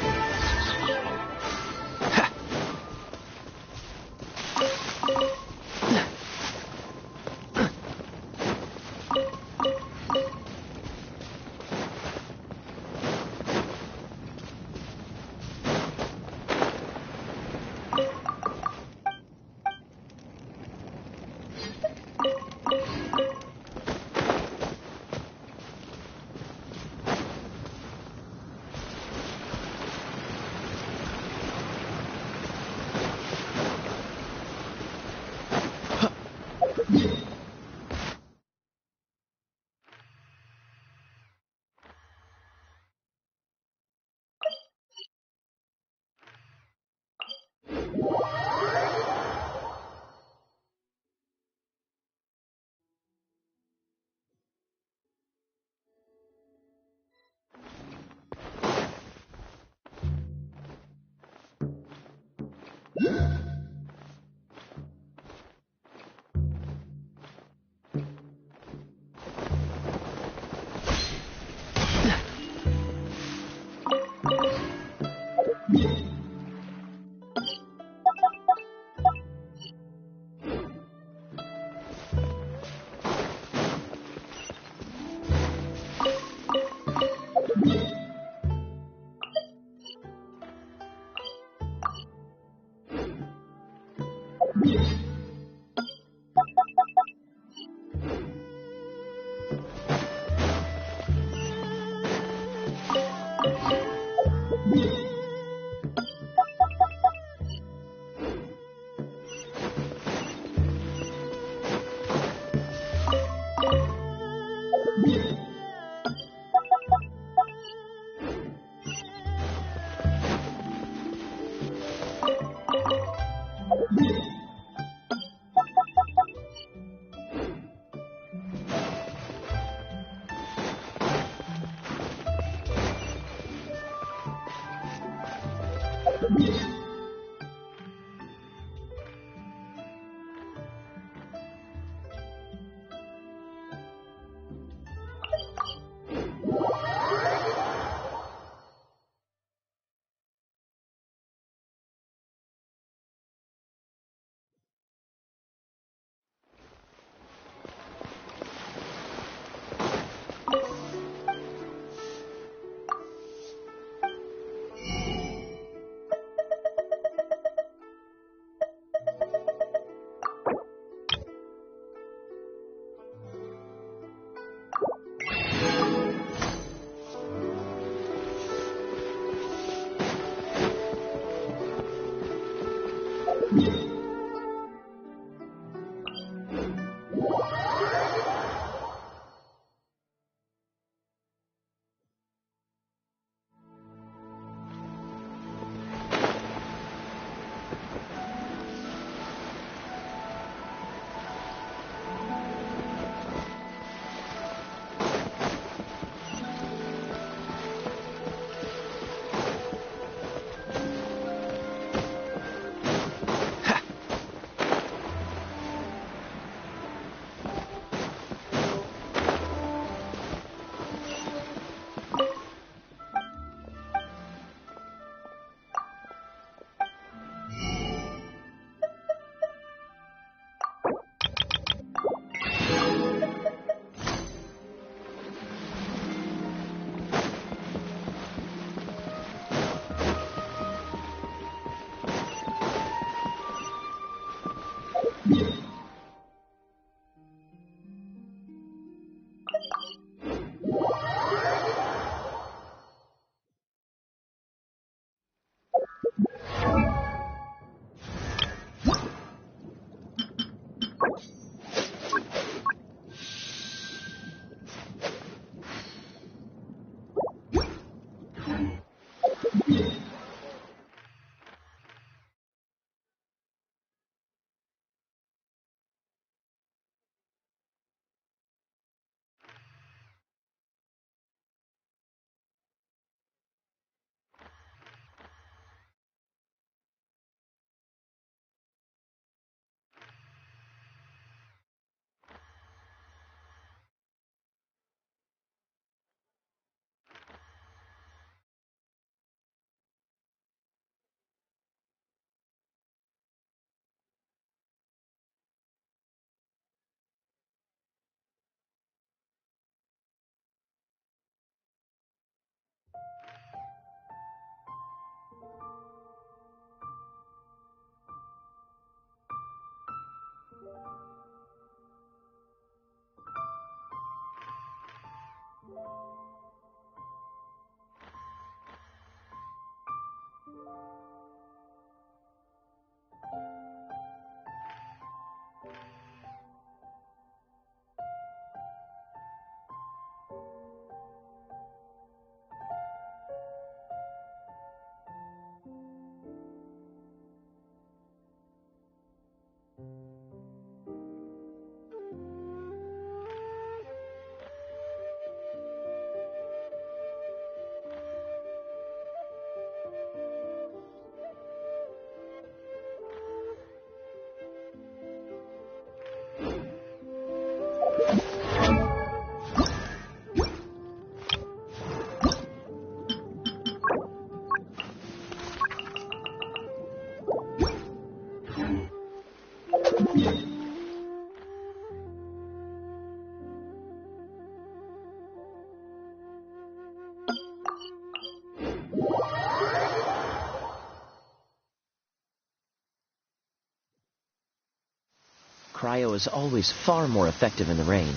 Cryo is always far more effective in the rain.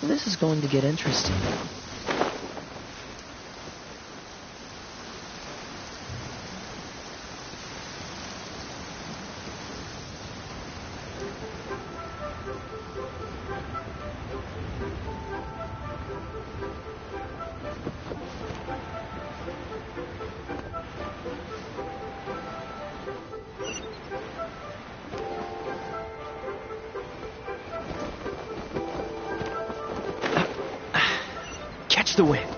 This is going to get interesting. Catch the wind.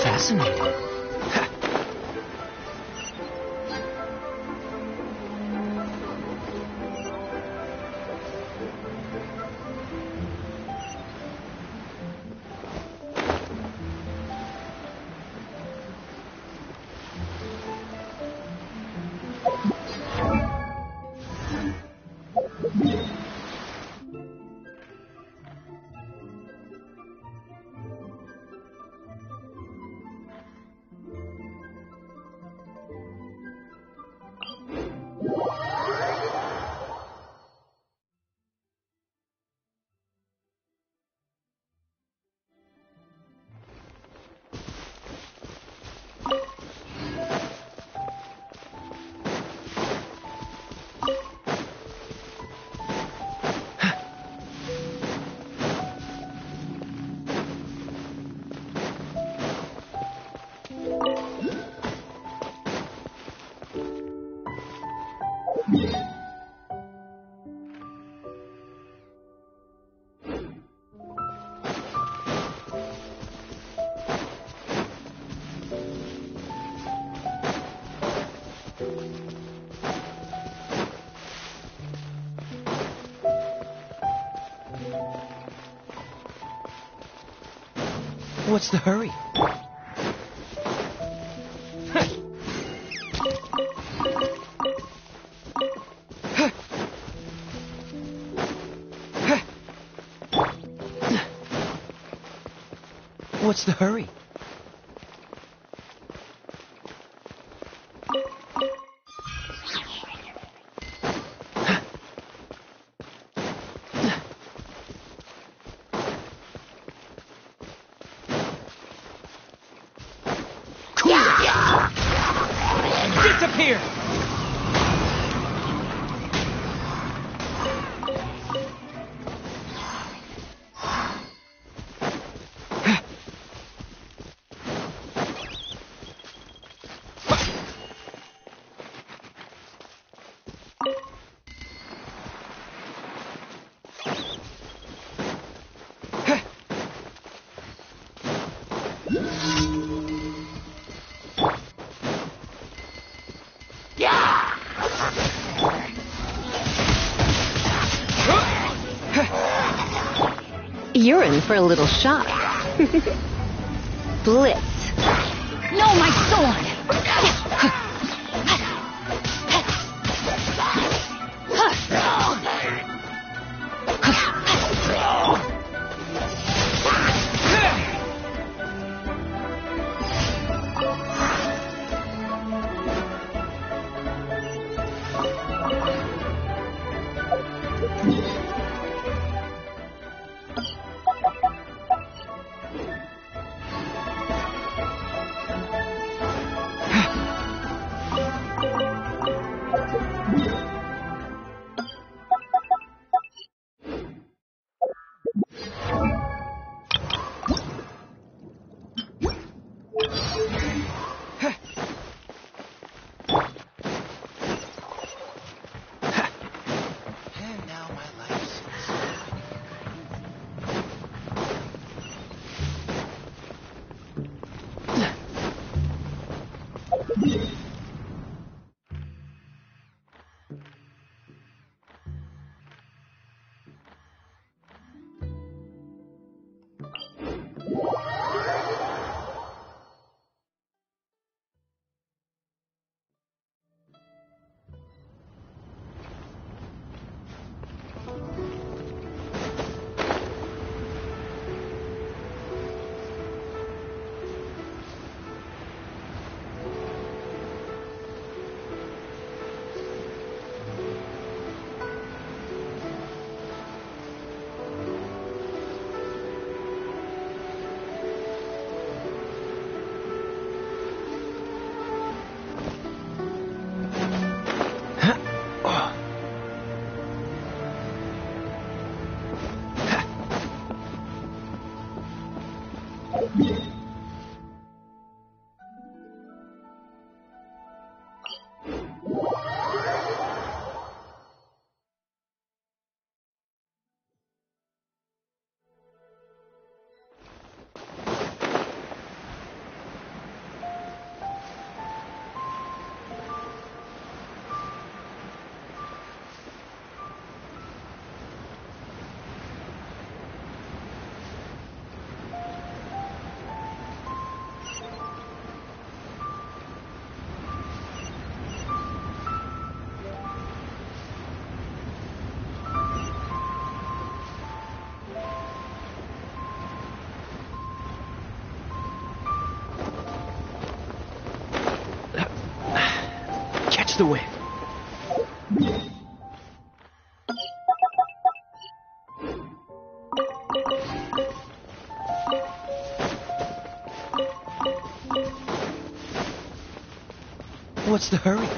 Fascinating. What's the hurry? What's the hurry? Disappear!
You're in for a little shock. Blitz.
No, my sword!
Catch the wind. What's the hurry?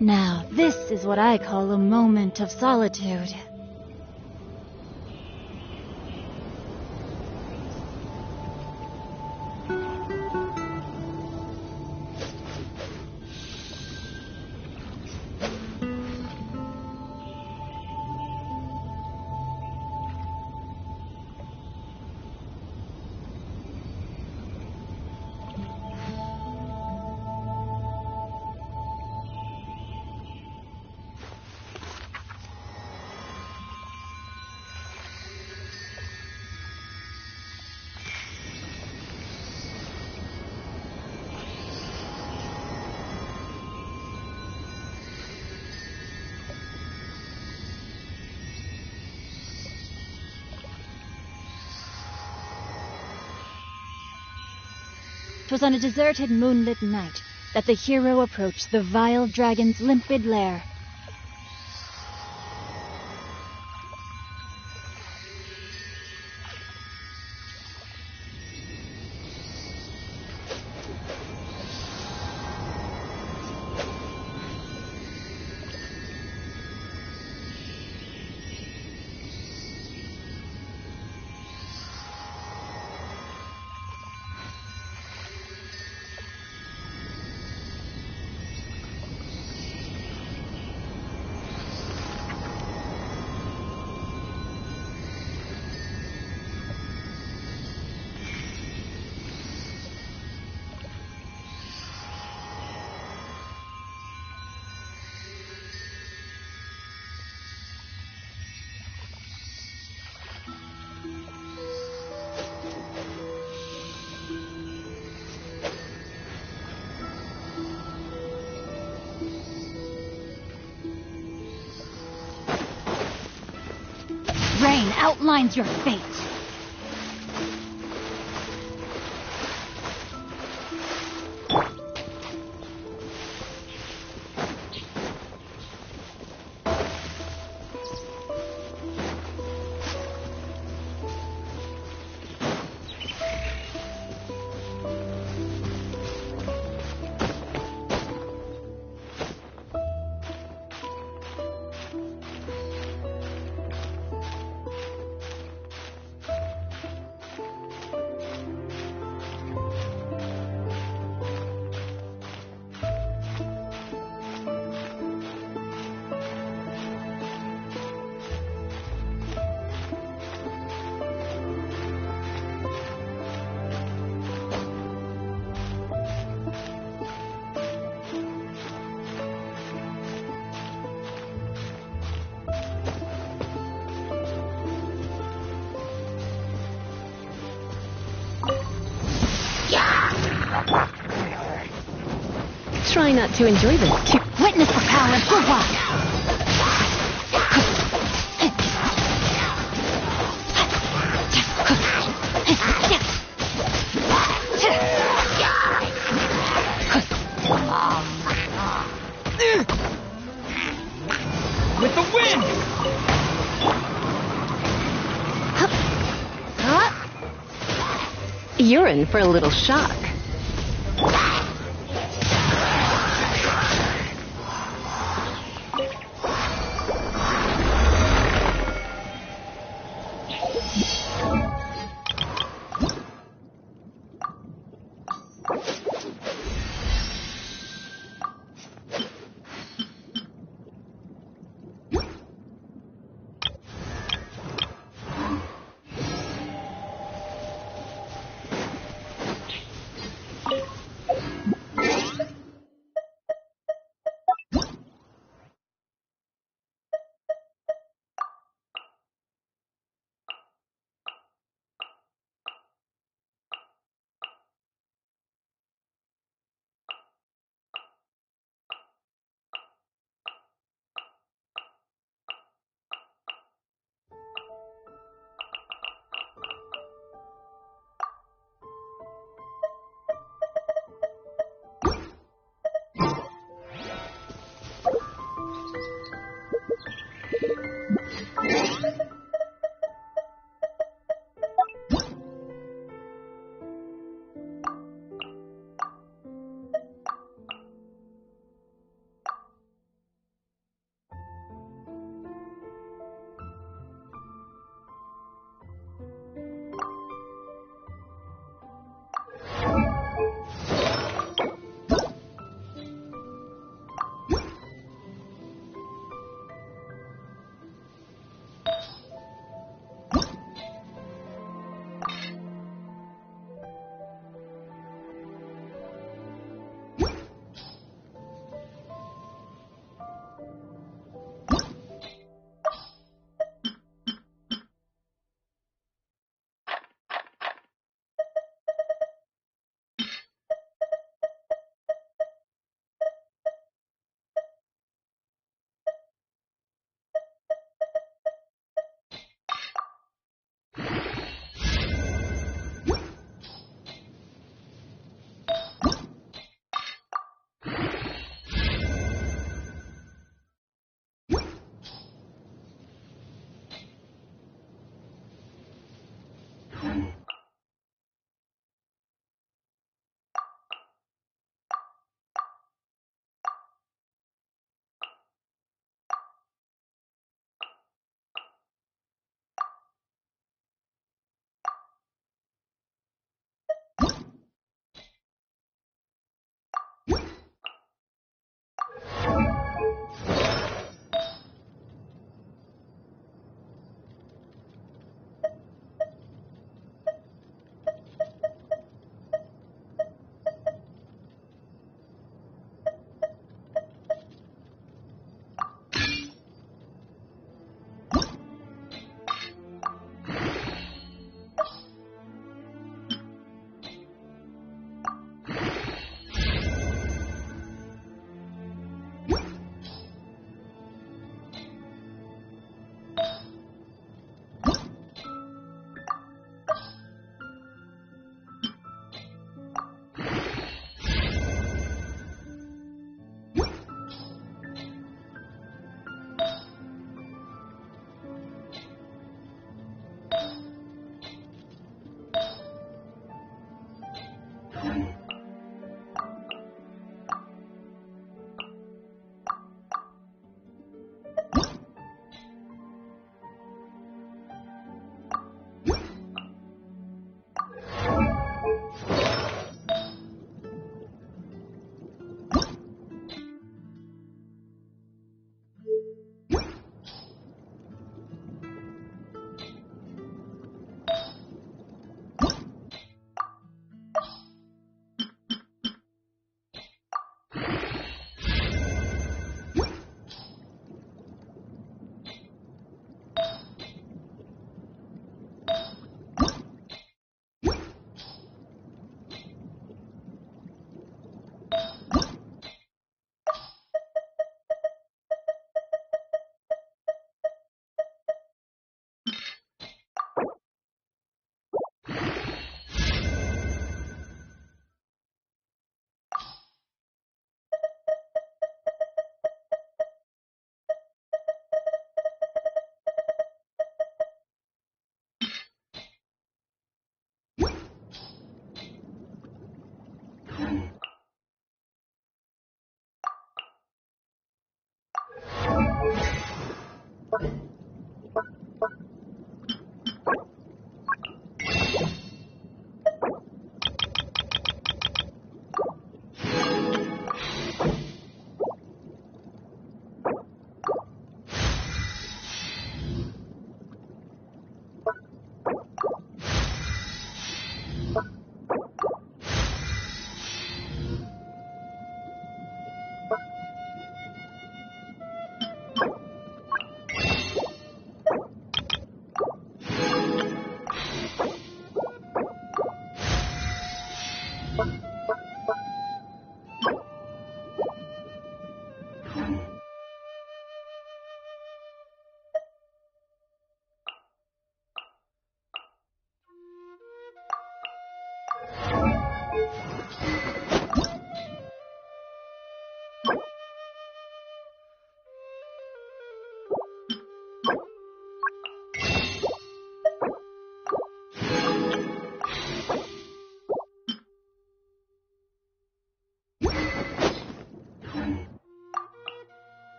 Now, this is what I call a moment of solitude. Twas on a deserted moonlit night that the hero approached the vile dragon's limpid lair. Rain outlines your fate.
Try not to enjoy this.
Witness the power of Gurwa!
With the wind!
You're in for a little shock.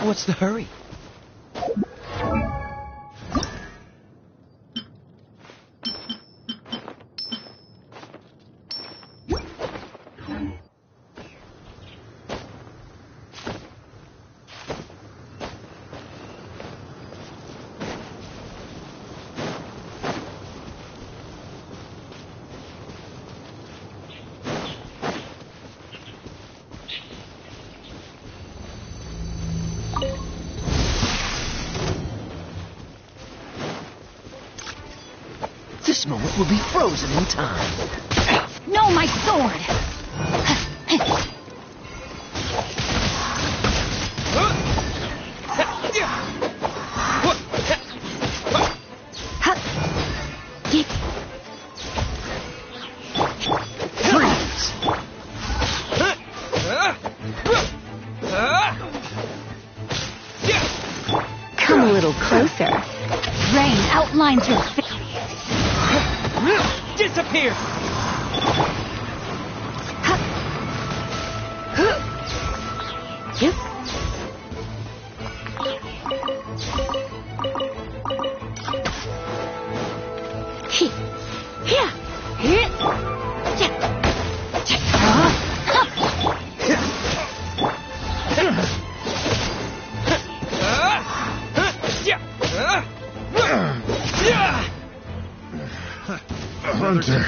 What's the hurry? This moment will be frozen in time.
No, my sword!
Freeze!
Come a little closer. Rain outlines your face.
Disappear!
Yep.
Hunter.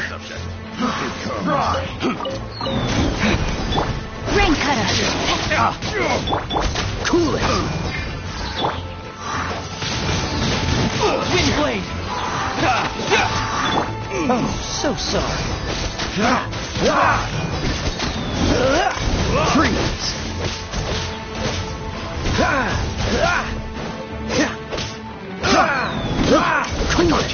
Rain cutter.
Cool it. Windblade.
Oh, so sorry.
Freeze. Cool it.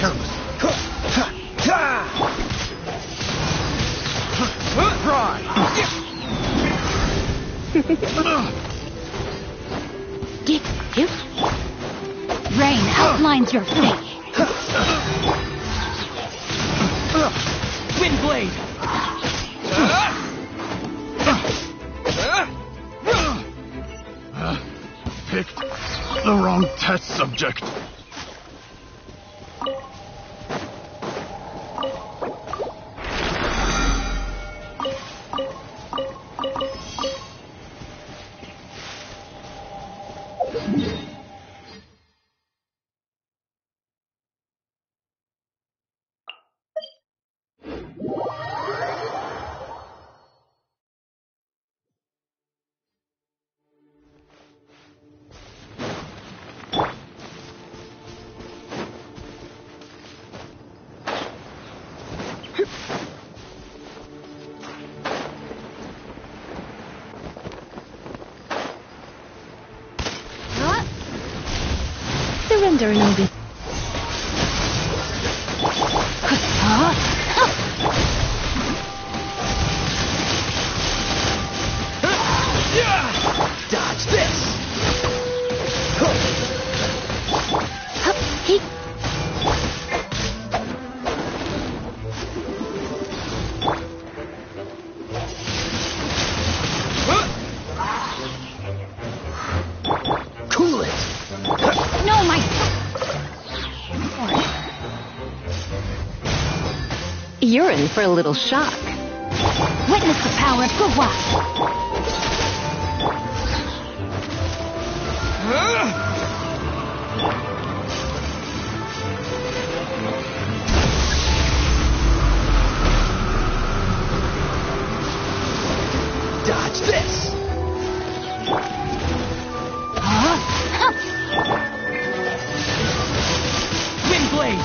Rain outlines your fate.
Windblade. Picked the wrong test subject.
Surrender and be.
Dodge this! Cool it!
No, my...
You're in for a little shock.
Witness the power of Gua.
Dodge this! Wind blade!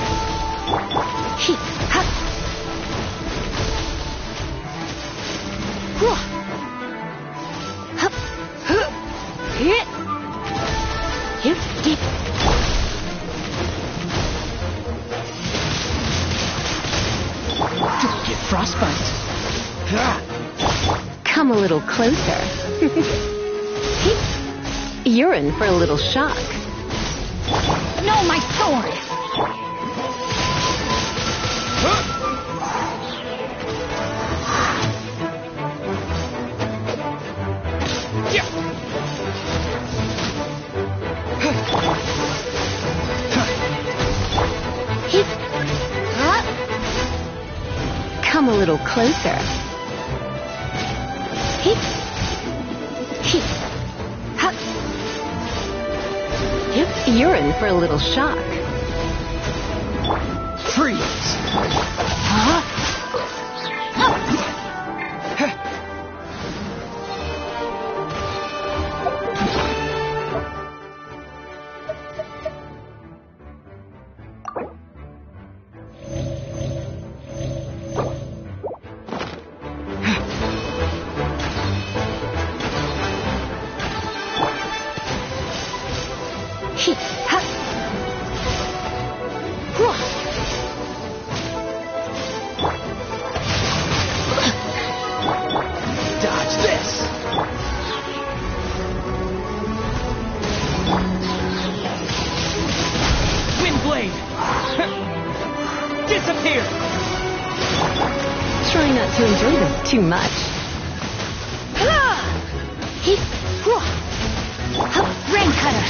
Don't get frostbite.
Come a little closer. You're in for a little shock.
No, my sword!
Come a little closer. You're in for a little shock.
Freeze!
Dodge this! Wind blade! Disappear!
Try not to enjoy this too much.
Rain cutter!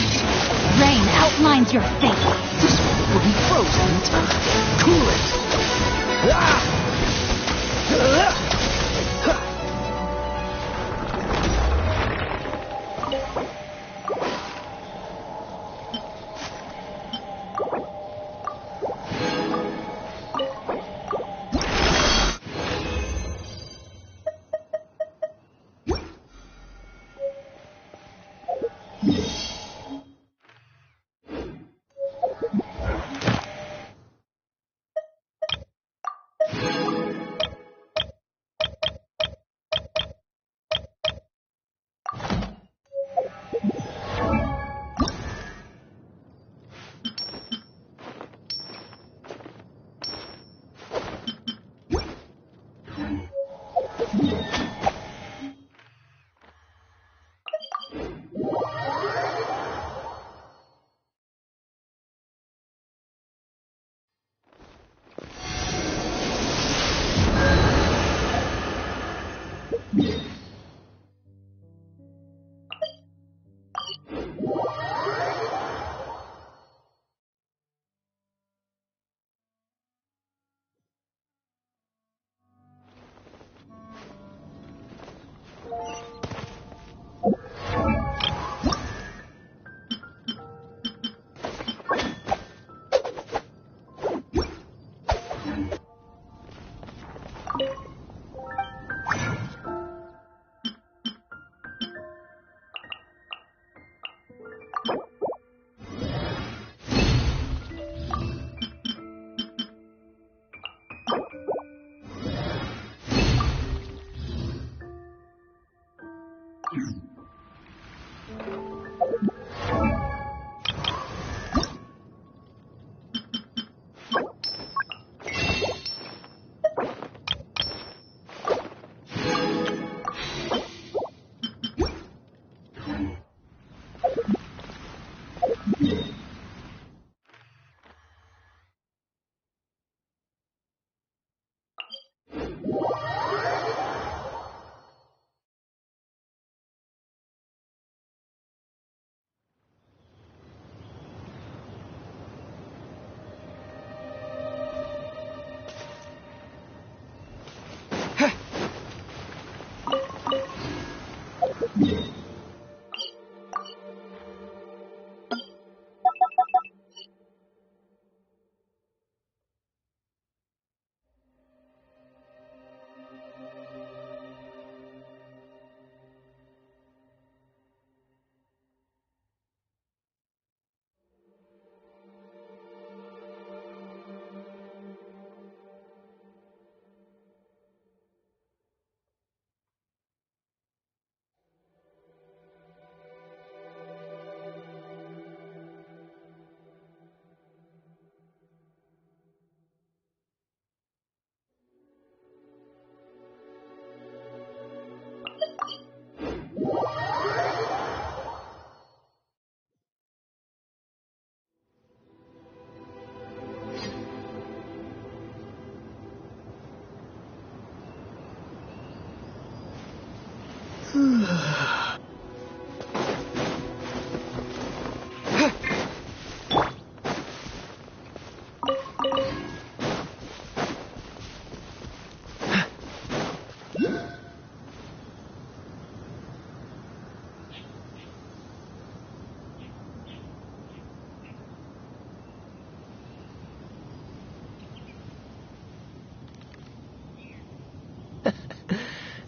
Rain outlines your fate.
This one will be frozen in time. Cool it!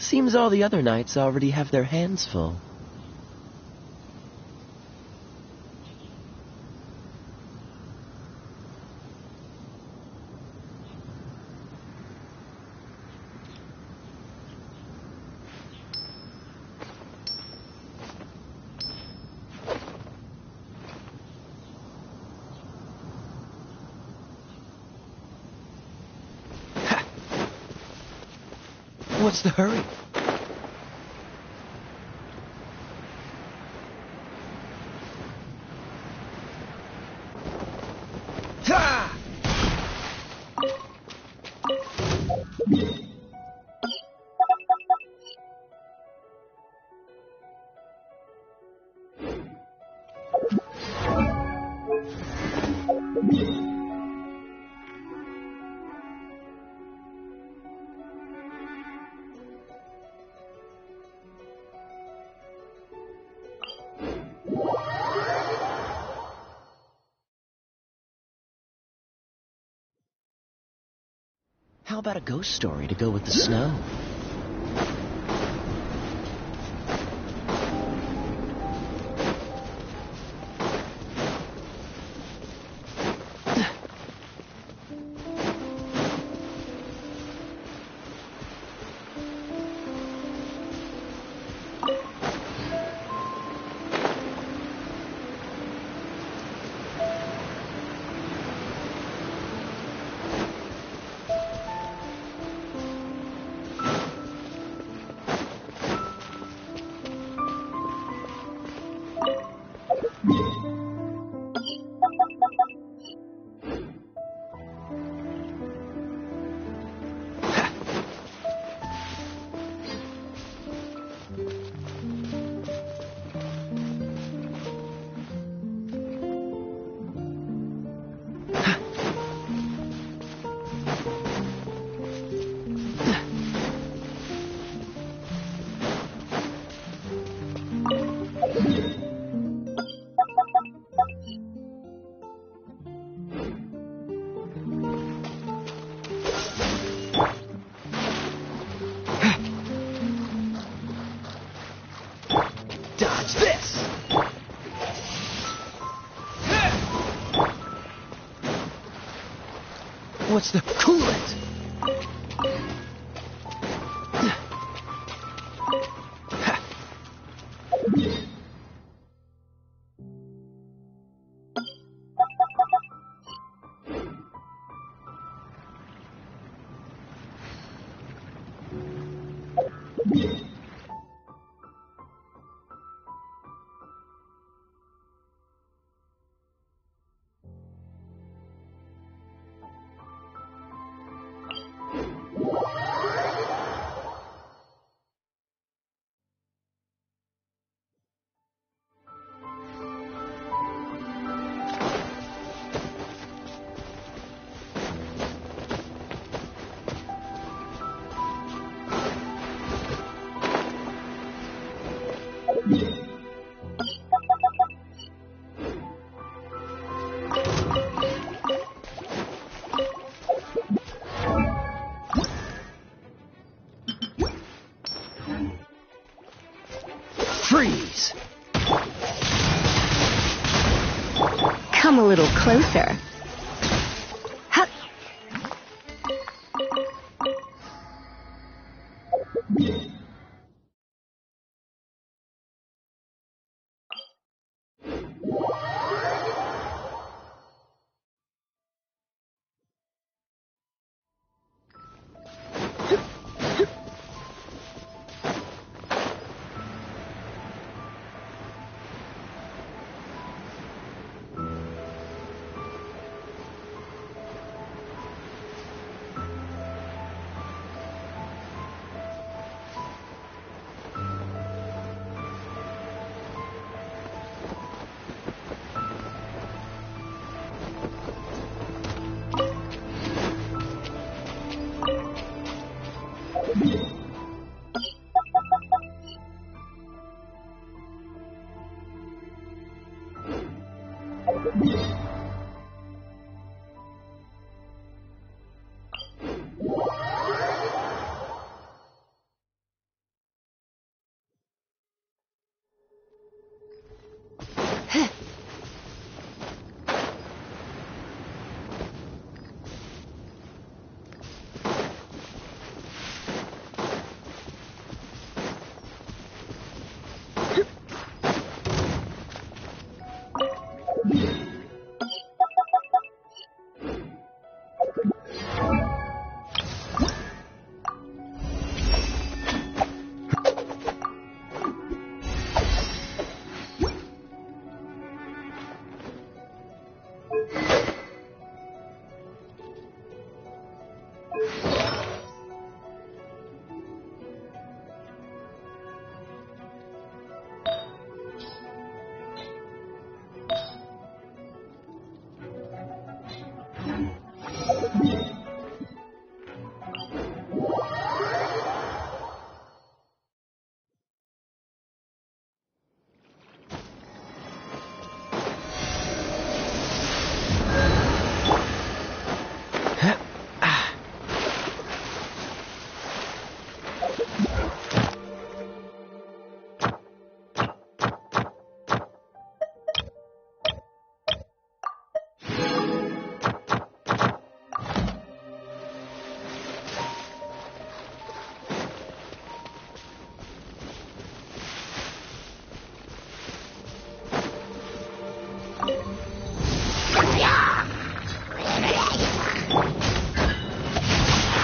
Seems all the other knights already have their hands full. What's the hurry? How about a ghost story to go with the snow? Dodge this! What's the coolant? Freeze!
Come a little closer. Ha!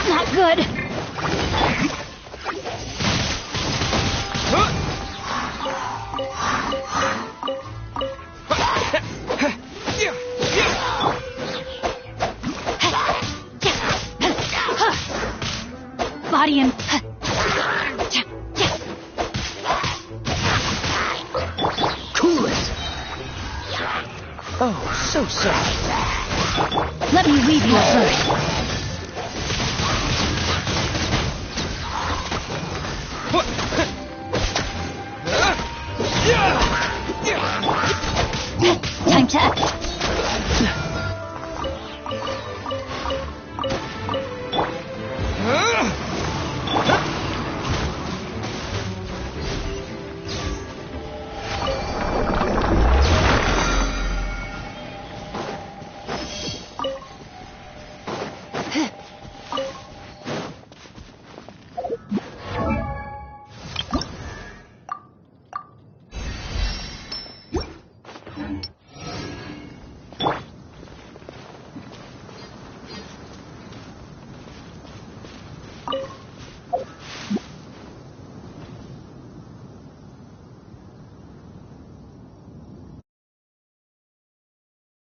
Not good. Body him.
Cool it! Oh, so sorry.
Let me leave you first. Time to act.